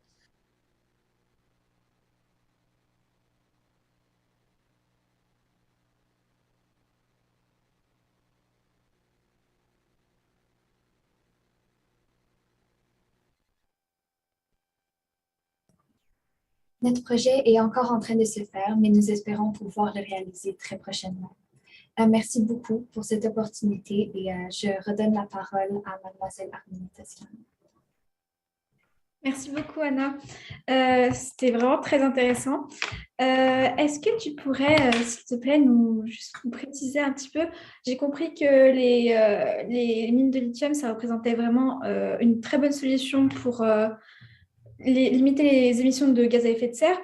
Notre projet est encore en train de se faire, mais nous espérons pouvoir le réaliser très prochainement. Merci beaucoup pour cette opportunité et je redonne la parole à mademoiselle Arminita Toscano. Merci beaucoup, Anna. C'était vraiment très intéressant. Est-ce que tu pourrais, s'il te plaît, nous préciser un petit peu? J'ai compris que les mines de lithium, ça représentait vraiment une très bonne solution pour limiter les émissions de gaz à effet de serre.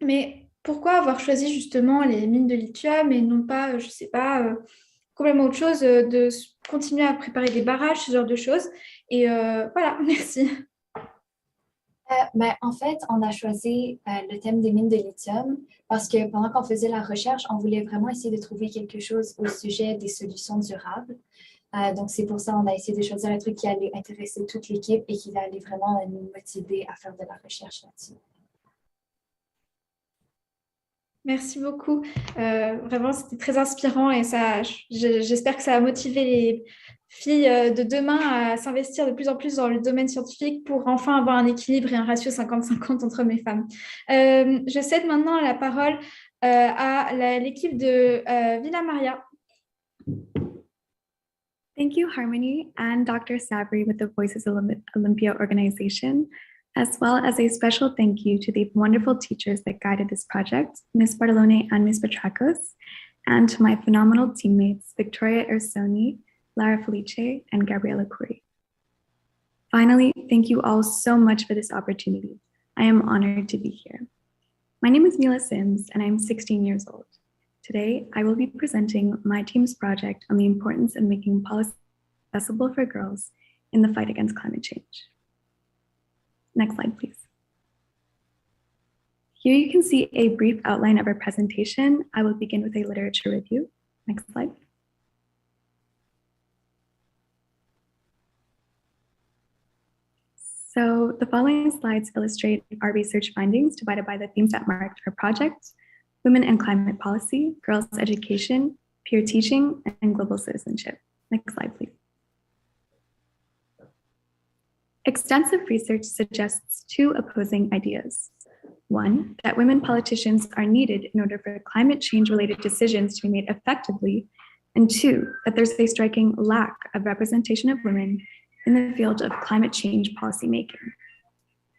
Mais pourquoi avoir choisi justement les mines de lithium et non pas, je ne sais pas, complètement autre chose, de continuer à préparer des barrages, ce genre de choses? Et voilà, merci. En fait, on a choisi le thème des mines de lithium parce que pendant qu'on faisait la recherche, on voulait vraiment essayer de trouver quelque chose au sujet des solutions durables. Donc, c'est pour ça qu'on a essayé de choisir un truc qui allait intéresser toute l'équipe et qui allait vraiment nous motiver à faire de la recherche là-dessus. Merci beaucoup. Vraiment, c'était très inspirant et j'espère que ça va motiver les filles de demain à s'investir de plus en plus dans le domaine scientifique pour enfin avoir un équilibre et un ratio 50-50 entre hommes et femmes. Je cède maintenant la parole à l'équipe de Villa Maria. Thank you, Harmony, and Dr. Sabri with the Voices of Olympia organization, as well as a special thank you to the wonderful teachers that guided this project, Ms. Bartolone and Ms. Petrakos, and to my phenomenal teammates, Victoria Ersoni, Lara Felice, and Gabriela Curry. Finally, thank you all so much for this opportunity. I am honored to be here. My name is Mila Sims, and I'm 16 years old. Today, I will be presenting my team's project on the importance of making policy accessible for girls in the fight against climate change. Next slide, please. Here you can see a brief outline of our presentation. I will begin with a literature review. Next slide. So the following slides illustrate our research findings divided by the themes that marked our project: women and climate policy, girls' education, peer teaching, and global citizenship. Next slide, please. Extensive research suggests two opposing ideas. One, that women politicians are needed in order for climate change-related decisions to be made effectively, and two, that there's a striking lack of representation of women in the field of climate change policymaking.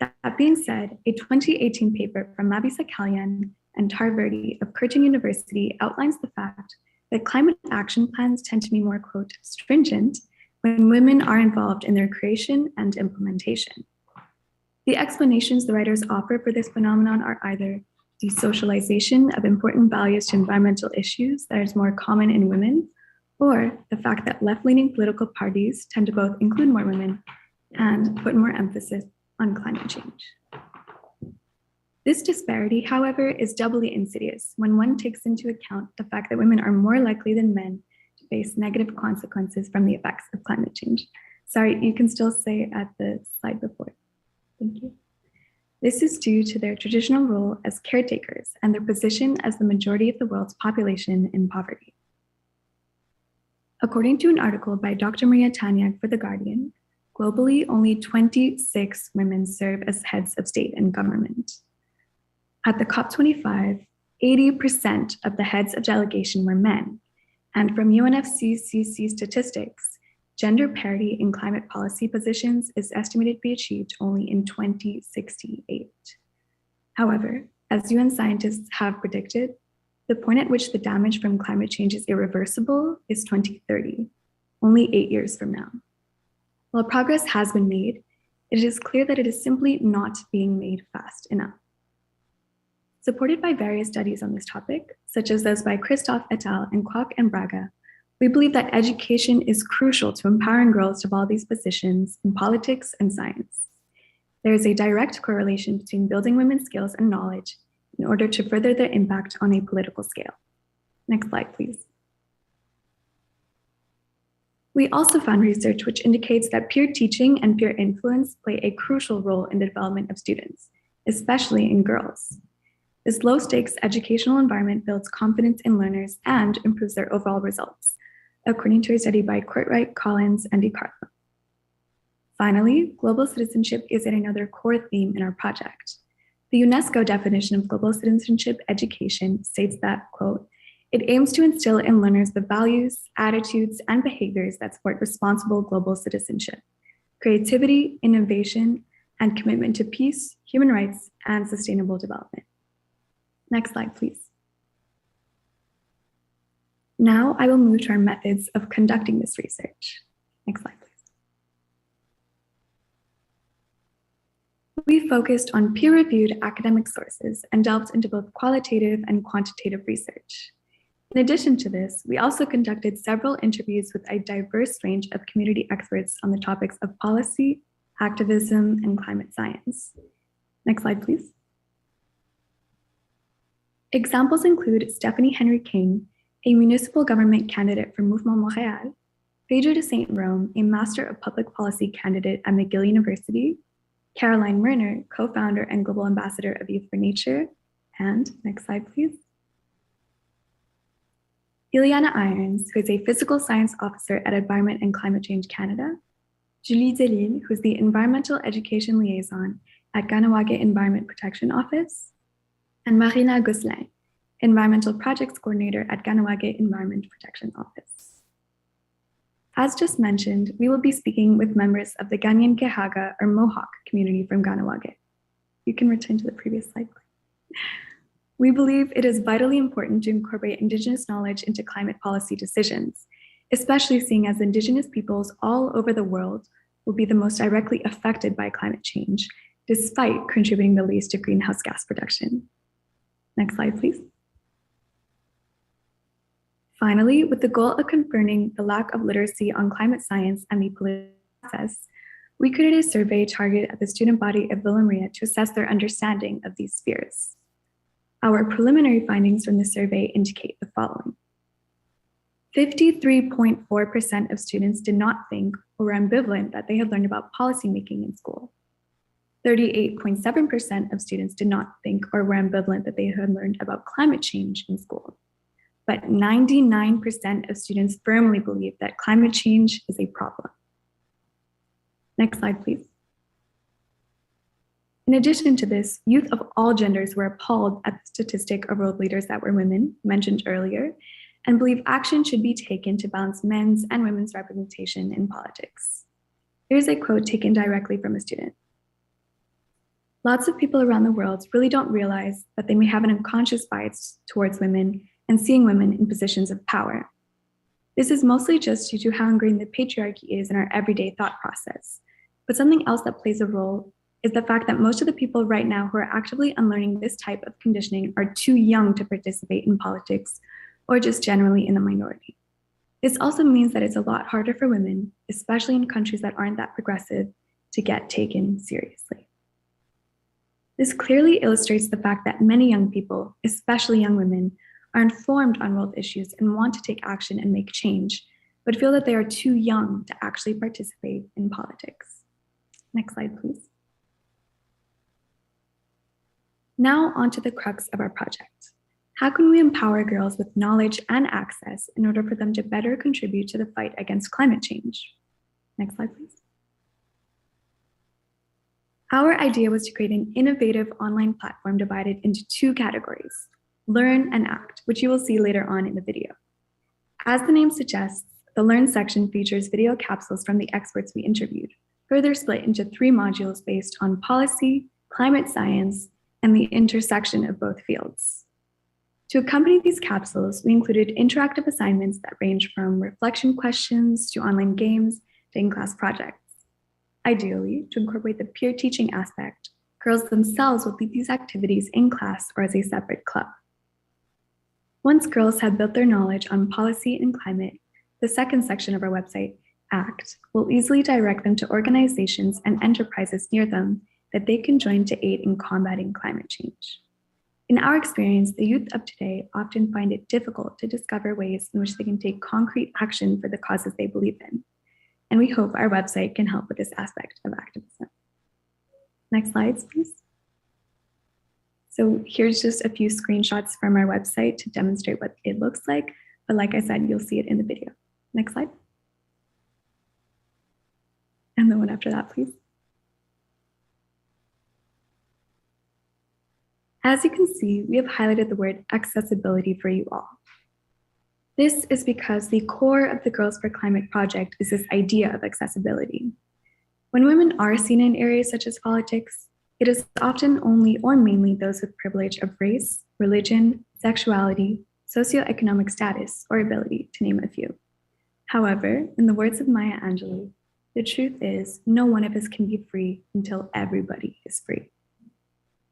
That being said, a 2018 paper from Mavisa Kalyan and Tarverdi of Curtin University outlines the fact that climate action plans tend to be more, quote, stringent when women are involved in their creation and implementation. The explanations the writers offer for this phenomenon are either the socialization of important values to environmental issues that is more common in women, or the fact that left-leaning political parties tend to both include more women and put more emphasis on climate change. This disparity, however, is doubly insidious when one takes into account the fact that women are more likely than men to face negative consequences from the effects of climate change. Sorry, you can still say at the slide before. Thank you. This is due to their traditional role as caretakers and their position as the majority of the world's population in poverty. According to an article by Dr. Maria Taniak for The Guardian, globally, only 26 women serve as heads of state and government. At the COP25, 80% of the heads of delegation were men, and from UN-CSW-66 statistics, gender parity in climate policy positions is estimated to be achieved only in 2068. However, as UN scientists have predicted, the point at which the damage from climate change is irreversible is 2030, only 8 years from now. While progress has been made, it is clear that it is simply not being made fast enough. Supported by various studies on this topic, such as those by Christophe et al. And Kwok and Braga, we believe that education is crucial to empowering girls to follow these positions in politics and science. There is a direct correlation between building women's skills and knowledge in order to further their impact on a political scale. Next slide, please. We also found research which indicates that peer teaching and peer influence play a crucial role in the development of students, especially in girls. This low-stakes educational environment builds confidence in learners and improves their overall results, according to a study by Courtwright, Collins, and DiCarlo. Finally, global citizenship is yet another core theme in our project. The UNESCO definition of global citizenship education states that, quote, it aims to instill in learners the values, attitudes, and behaviors that support responsible global citizenship, creativity, innovation, and commitment to peace, human rights, and sustainable development. Next slide, please. Now I will move to our methods of conducting this research. Next slide, please. We focused on peer-reviewed academic sources and delved into both qualitative and quantitative research. In addition to this, we also conducted several interviews with a diverse range of community experts on the topics of policy, activism, and climate science. Next slide, please. Examples include Stephanie Henry King, a municipal government candidate for Mouvement Montréal, Phaedra de Saint-Rome, a Master of Public Policy candidate at McGill University, Caroline Murner, co-founder and global ambassador of Youth for Nature, and next slide, please. Ileana Irons, who is a physical science officer at Environment and Climate Change Canada, Julie Delille, who is the environmental education liaison at Ganawage Environment Protection Office, and Marina Gosselin, Environmental Projects Coordinator at Ganawage Environment Protection Office. As just mentioned, we will be speaking with members of the Ganyan Kehaga or Mohawk community from Ganawage. You can return to the previous slide, please. We believe it is vitally important to incorporate Indigenous knowledge into climate policy decisions, especially seeing as Indigenous peoples all over the world will be the most directly affected by climate change, despite contributing the least to greenhouse gas production. Next slide, please. Finally, with the goal of confirming the lack of literacy on climate science and the political process, we created a survey targeted at the student body of Villa Maria to assess their understanding of these spheres. Our preliminary findings from the survey indicate the following. 53.4% of students did not think or were ambivalent that they had learned about policymaking in school. 38.7% of students did not think or were ambivalent that they had learned about climate change in school. But 99% of students firmly believe that climate change is a problem. Next slide, please. In addition to this, youth of all genders were appalled at the statistic of world leaders that were women, mentioned earlier, and believe action should be taken to balance men's and women's representation in politics. Here's a quote taken directly from a student. Lots of people around the world really don't realize that they may have an unconscious bias towards women and seeing women in positions of power. This is mostly just due to how ingrained the patriarchy is in our everyday thought process. But something else that plays a role is the fact that most of the people right now who are actively unlearning this type of conditioning are too young to participate in politics or just generally in the minority. This also means that it's a lot harder for women, especially in countries that aren't that progressive, to get taken seriously. This clearly illustrates the fact that many young people, especially young women, are informed on world issues and want to take action and make change, but feel that they are too young to actually participate in politics. Next slide, please. Now onto the crux of our project. How can we empower girls with knowledge and access in order for them to better contribute to the fight against climate change? Next slide, please. Our idea was to create an innovative online platform divided into two categories, Learn and Act, which you will see later on in the video. As the name suggests, the Learn section features video capsules from the experts we interviewed, further split into 3 modules based on policy, climate science, and the intersection of both fields. To accompany these capsules, we included interactive assignments that range from reflection questions to online games to in-class projects. Ideally, to incorporate the peer teaching aspect, girls themselves will lead these activities in class or as a separate club. Once girls have built their knowledge on policy and climate, the second section of our website, ACT, will easily direct them to organizations and enterprises near them that they can join to aid in combating climate change. In our experience, the youth of today often find it difficult to discover ways in which they can take concrete action for the causes they believe in. And we hope our website can help with this aspect of activism. Next slides, please. So here's just a few screenshots from our website to demonstrate what it looks like. But like I said, you'll see it in the video. Next slide. And the one after that, please. As you can see, we have highlighted the word accessibility for you all. This is because the core of the Girls for Climate project is this idea of accessibility. When women are seen in areas such as politics, it is often only or mainly those with privilege of race, religion, sexuality, socioeconomic status, or ability, to name a few. However, in the words of Maya Angelou, the truth is no one of us can be free until everybody is free.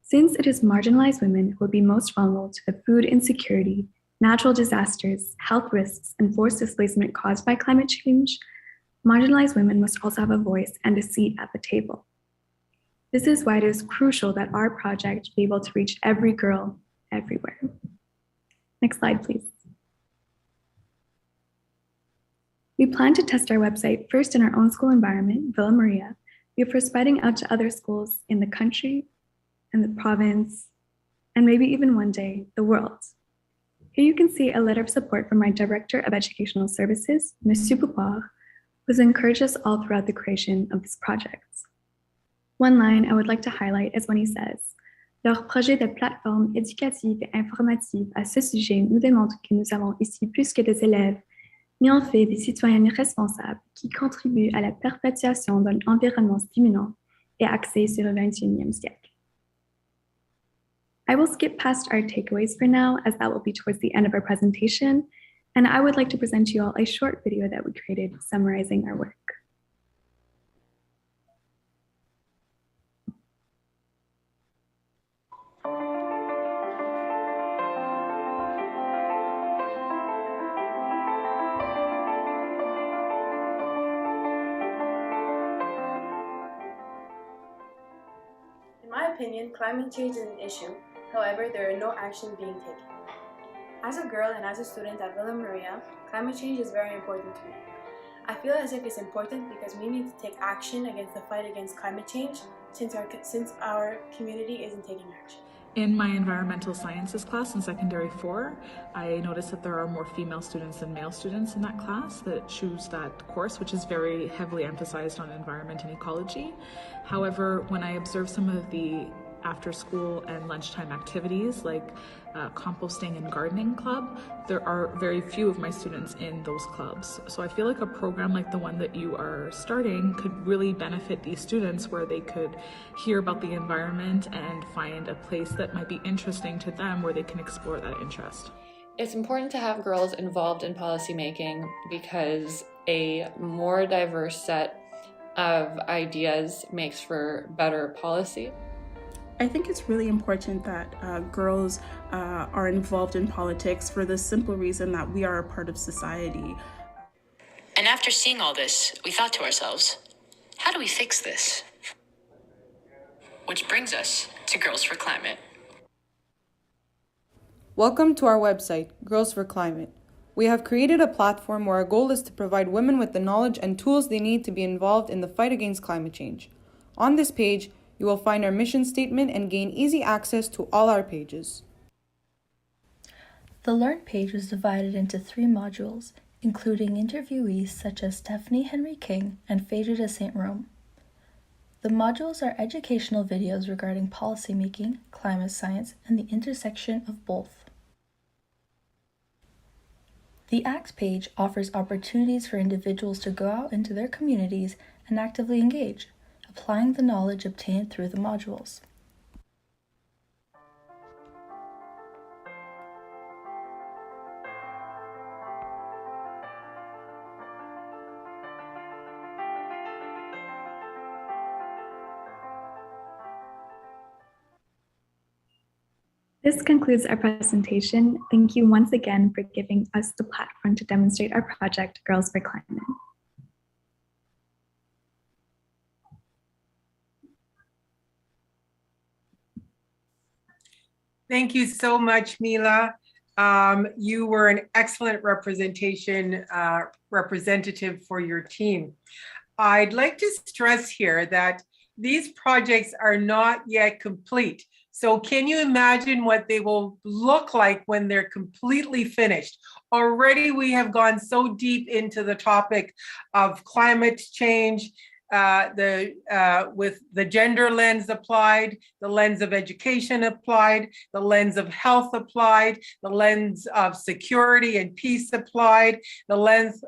Since it is marginalized women who will be most vulnerable to the food insecurity, natural disasters, health risks, and forced displacement caused by climate change, marginalized women must also have a voice and a seat at the table. This is why it is crucial that our project be able to reach every girl everywhere. Next slide, please. We plan to test our website first in our own school environment, Villa Maria, before spreading out to other schools in the country, and the province, and maybe even one day, the world. Here you can see a letter of support from our Director of Educational Services, Monsieur Poupard, who has encouraged us all throughout the creation of this project. One line I would like to highlight is when he says, leur projet de plateforme éducative et informative à ce sujet nous démontre que nous avons ici plus que des élèves, mais en fait des citoyennes responsables qui contribuent à la perpétuation d'un environnement stimulant et axé sur le XXIe siècle. I will skip past our takeaways for now, as that will be towards the end of our presentation, and I would like to present to you all a short video that we created summarizing our work. In my opinion, climate change is an issue. However, there are no action being taken. As a girl and as a student at Villa Maria, climate change is very important to me. I feel as if it's important because we need to take action against the fight against climate change since our community isn't taking action. In my environmental sciences class in secondary 4, I noticed that there are more female students than male students in that class that choose that course, which is very heavily emphasized on environment and ecology. However, when I observe some of the after school and lunchtime activities like composting and gardening club, there are very few of my students in those clubs. So I feel like a program like the one that you are starting could really benefit these students, where they could hear about the environment and find a place that might be interesting to them where they can explore that interest. It's important to have girls involved in policymaking because a more diverse set of ideas makes for better policy. I think it's really important that girls are involved in politics for the simple reason that we are a part of society. And after seeing all this, we thought to ourselves, how do we fix this? Which brings us to Girls for Climate. Welcome to our website, Girls for Climate. We have created a platform where our goal is to provide women with the knowledge and tools they need to be involved in the fight against climate change. On this page, you will find our mission statement and gain easy access to all our pages. The Learn page was divided into 3 modules, including interviewees such as Stephanie Henry King and Phaedra de Saint-Rome. The modules are educational videos regarding policymaking, climate science, and the intersection of both. The ACT page offers opportunities for individuals to go out into their communities and actively engage, applying the knowledge obtained through the modules. This concludes our presentation. Thank you once again for giving us the platform to demonstrate our project, Girls for Climate. Thank you so much, Mila. You were an excellent representation, representative for your team. I'd like to stress here that these projects are not yet complete. So can you imagine what they will look like when they're completely finished? Already we have gone so deep into the topic of climate change, with the gender lens applied, the lens of education applied, the lens of health applied, the lens of security and peace applied, the lens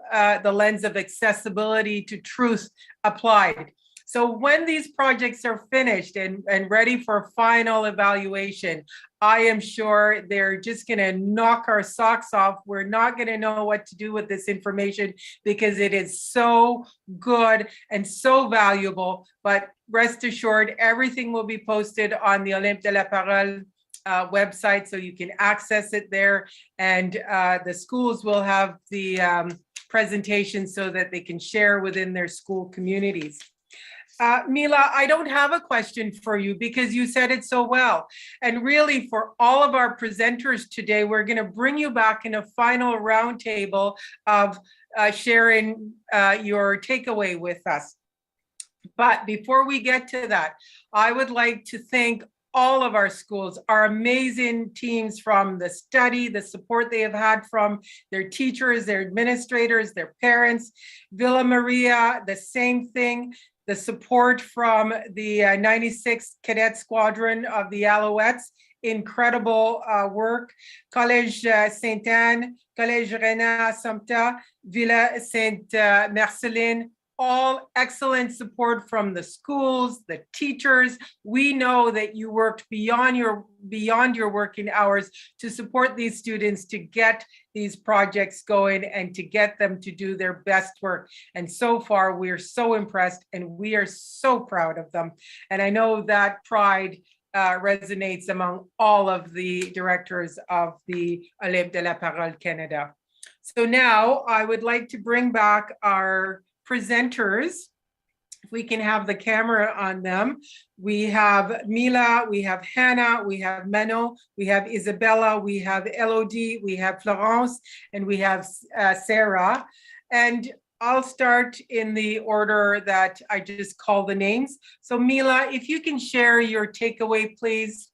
of accessibility to truth applied. So when these projects are finished and ready for final evaluation, I am sure they're just going to knock our socks off. We're not going to know what to do with this information because it is so good and so valuable. But rest assured, everything will be posted on the Olympe de la Parole website, so you can access it there. And the schools will have the presentation so that they can share within their school communities. Mila, I don't have a question for you because you said it so well. And really, for all of our presenters today, we're going to bring you back in a final roundtable of sharing your takeaway with us. But before we get to that, I would like to thank all of our schools, our amazing teams from the study, the support they have had from their teachers, their administrators, their parents. Villa Maria, the same thing. The support from the 96th Cadet Squadron of the Alouettes, incredible work. Collège Sainte-Anne, Collège Reina Assumpta, Villa Sainte-Marceline, all excellent support from the schools, the teachers. We know that you worked beyond your working hours to support these students to get these projects going and to get them to do their best work. And so far, we're so impressed and we are so proud of them. And I know that pride resonates among all of the directors of the Olympe de la Parole Canada. So now I would like to bring back our presenters. If we can have the camera on them. We have Mila, we have Hannah, we have Manon, we have Isabella, we have Elodie, we have Florence, and we have Sarah. And I'll start in the order that I just call the names. So Mila, if you can share your takeaway, please.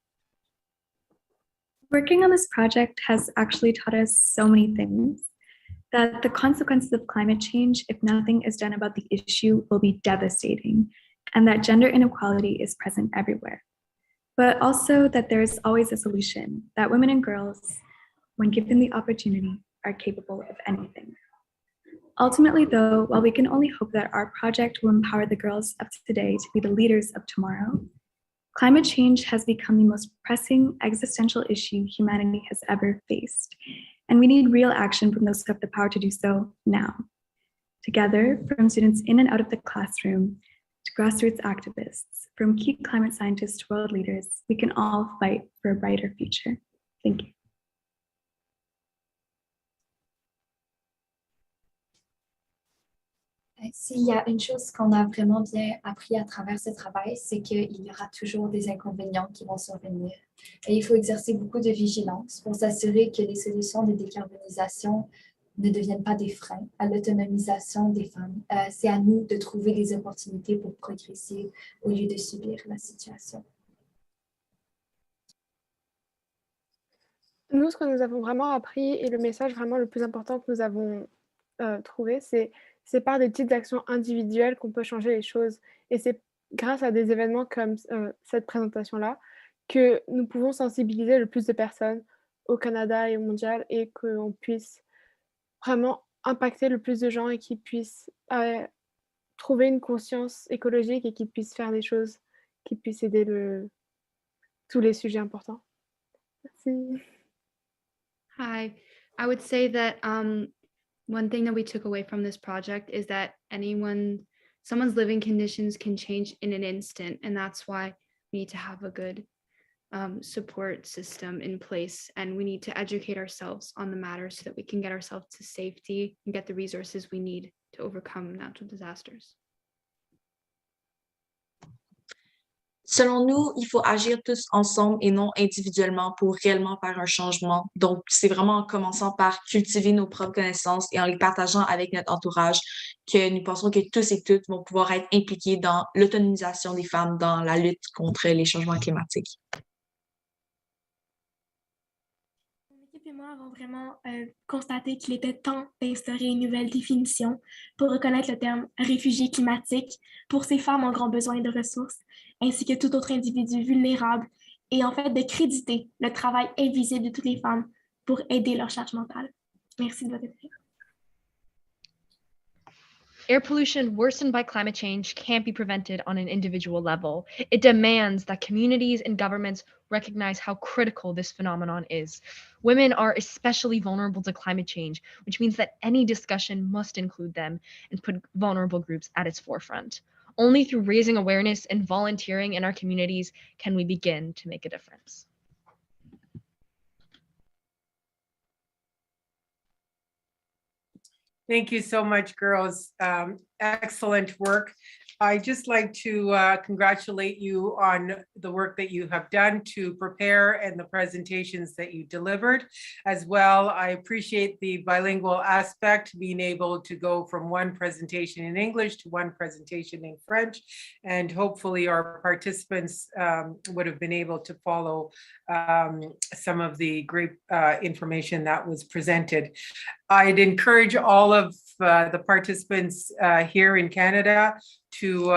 Working on this project has actually taught us so many things. That the consequences of climate change, if nothing is done about the issue, will be devastating, and that gender inequality is present everywhere. But also that there is always a solution, that women and girls, when given the opportunity, are capable of anything. Ultimately, though, while we can only hope that our project will empower the girls of today to be the leaders of tomorrow, climate change has become the most pressing existential issue humanity has ever faced. And we need real action from those who have the power to do so now. Together, from students in and out of the classroom to grassroots activists, from key climate scientists to world leaders, we can all fight for a brighter future. Thank you. S'il y a une chose qu'on a vraiment bien appris à travers ce travail, c'est qu'il y aura toujours des inconvénients qui vont survenir. Et il faut exercer beaucoup de vigilance pour s'assurer que les solutions de décarbonisation ne deviennent pas des freins à l'autonomisation des femmes. C'est à nous de trouver des opportunités pour progresser au lieu de subir la situation. Nous, ce que nous avons vraiment appris et le message vraiment le plus important que nous avons trouvé, c'est par des petites actions individuelles qu'on peut changer les choses. Et c'est grâce à des événements comme cette présentation-là que nous pouvons sensibiliser le plus de personnes au Canada et au mondial et qu'on puisse vraiment impacter le plus de gens et qu'ils puissent trouver une conscience écologique et qu'ils puissent faire des choses qui puissent aider tous les sujets importants. Merci. Hi, I would say that one thing that we took away from this project is that someone's living conditions can change in an instant, and that's why we need to have a good support system in place, and we need to educate ourselves on the matter so that we can get ourselves to safety and get the resources we need to overcome natural disasters. Selon nous, il faut agir tous ensemble et non individuellement pour réellement faire un changement. Donc, c'est vraiment en commençant par cultiver nos propres connaissances et en les partageant avec notre entourage que nous pensons que tous et toutes vont pouvoir être impliqués dans l'autonomisation des femmes dans la lutte contre les changements climatiques. Et moi avons vraiment constaté qu'il était temps d'instaurer une nouvelle définition pour reconnaître le terme réfugié climatique pour ces femmes en grand besoin de ressources, ainsi que tout autre individu vulnérable, et en fait de créditer le travail invisible de toutes les femmes pour aider leur charge mentale. Merci de votre attention. Air pollution worsened by climate change can't be prevented on an individual level. It demands that communities and governments recognize how critical this phenomenon is. Women are especially vulnerable to climate change, which means that any discussion must include them and put vulnerable groups at its forefront. Only through raising awareness and volunteering in our communities can we begin to make a difference. Thank you so much, girls. Excellent work. I'd just like to congratulate you on the work that you have done to prepare and the presentations that you delivered as well. I appreciate the bilingual aspect, being able to go from one presentation in English to one presentation in French, and hopefully our participants would have been able to follow some of the great information that was presented. I'd encourage all of the participants here in Canada to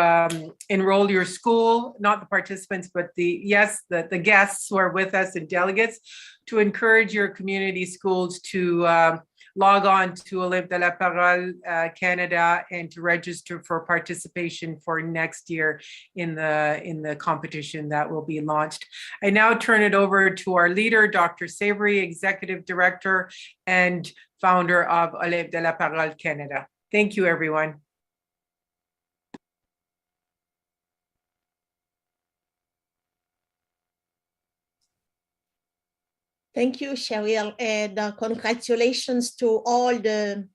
enroll your school, not the participants, but the guests who are with us and delegates, to encourage your community schools to log on to Olympe de la Parole Canada and to register for participation for next year in the competition that will be launched. I now turn it over to our leader, Dr. Savory, Executive Director and founder of Olympe de la Parole Canada. Thank you, everyone. Thank you, Cheryl, and congratulations to all the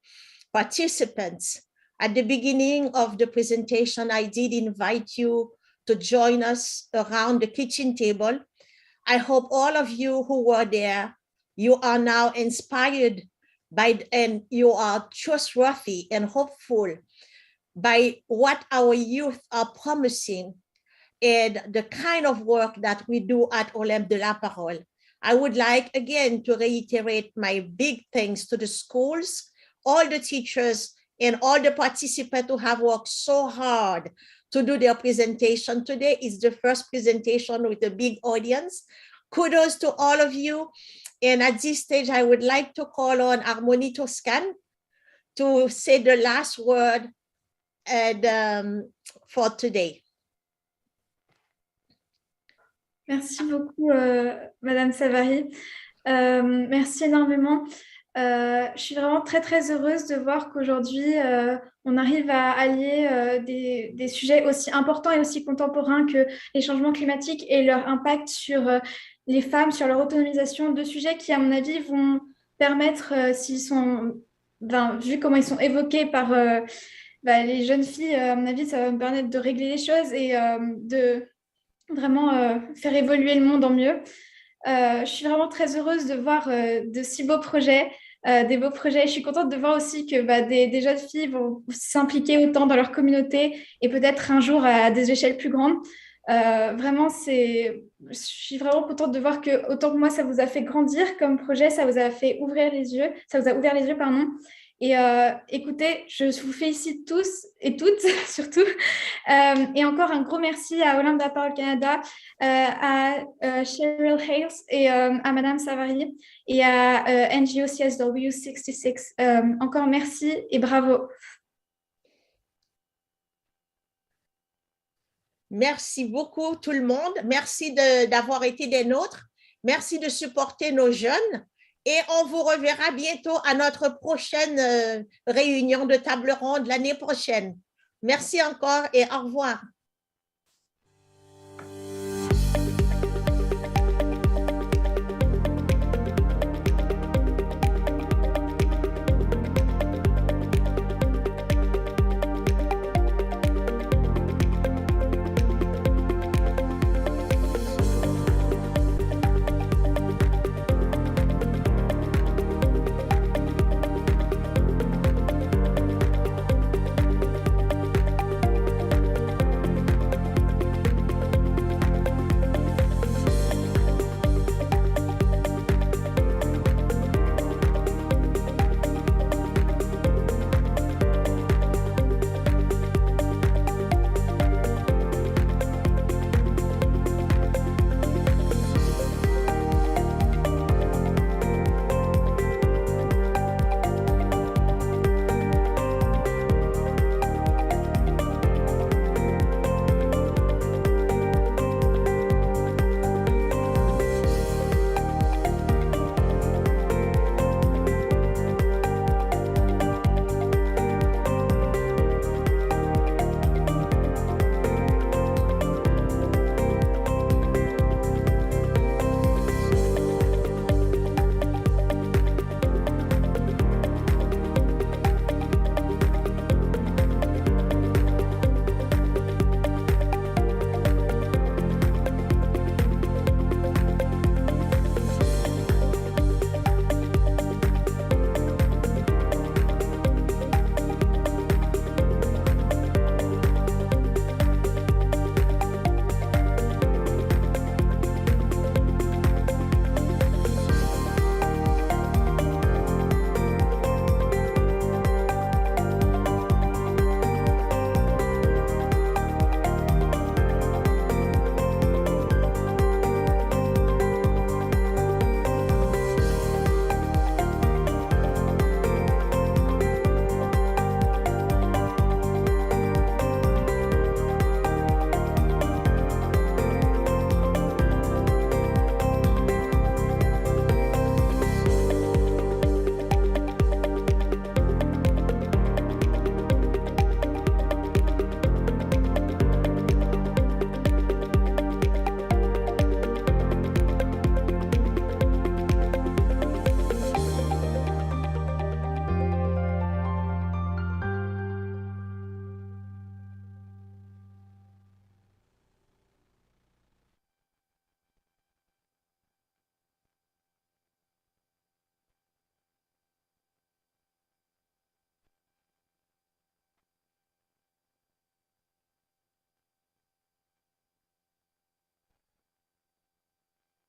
participants. At the beginning of the presentation, I did invite you to join us around the kitchen table. I hope all of you who were there, you are now inspired by, and you are trustworthy and hopeful by what our youth are promising and the kind of work that we do at Olympe de la Parole. I would like again to reiterate my big thanks to the schools, all the teachers, and all the participants who have worked so hard to do their presentation. Today is the first presentation with a big audience. Kudos to all of you. And at this stage, I would like to call on Harmonie Toscan to say the last word and, for today. Merci beaucoup, Madame Savary. Merci énormément. Je suis vraiment très, très heureuse de voir qu'aujourd'hui, on arrive à allier des sujets aussi importants et aussi contemporains que les changements climatiques et leur impact sur les femmes, sur leur autonomisation, deux sujets qui, à mon avis, vont permettre, s'ils sont, vu comment ils sont évoqués par les jeunes filles, à mon avis, ça va me permettre de régler les choses et de vraiment faire évoluer le monde en mieux. Je suis vraiment très heureuse de voir de si beaux projets, des beaux projets. Je suis contente de voir aussi que des jeunes filles vont s'impliquer autant dans leur communauté et peut-être un jour à des échelles plus grandes. Vraiment, je suis vraiment contente de voir que autant que moi, ça vous a fait grandir comme projet, ça vous a fait ouvrir les yeux, ça vous a ouvert les yeux, pardon. Et écoutez, je vous félicite tous et toutes, surtout. Et encore un gros merci à Olympe de la Parole Canada, à Cheryl Hales et à Madame Savary et à UN-CSW-66. Encore merci et bravo. Merci beaucoup tout le monde. Merci d'avoir été des nôtres. Merci de supporter nos jeunes. Et on vous reverra bientôt à notre prochaine réunion de table ronde l'année prochaine. Merci encore et au revoir.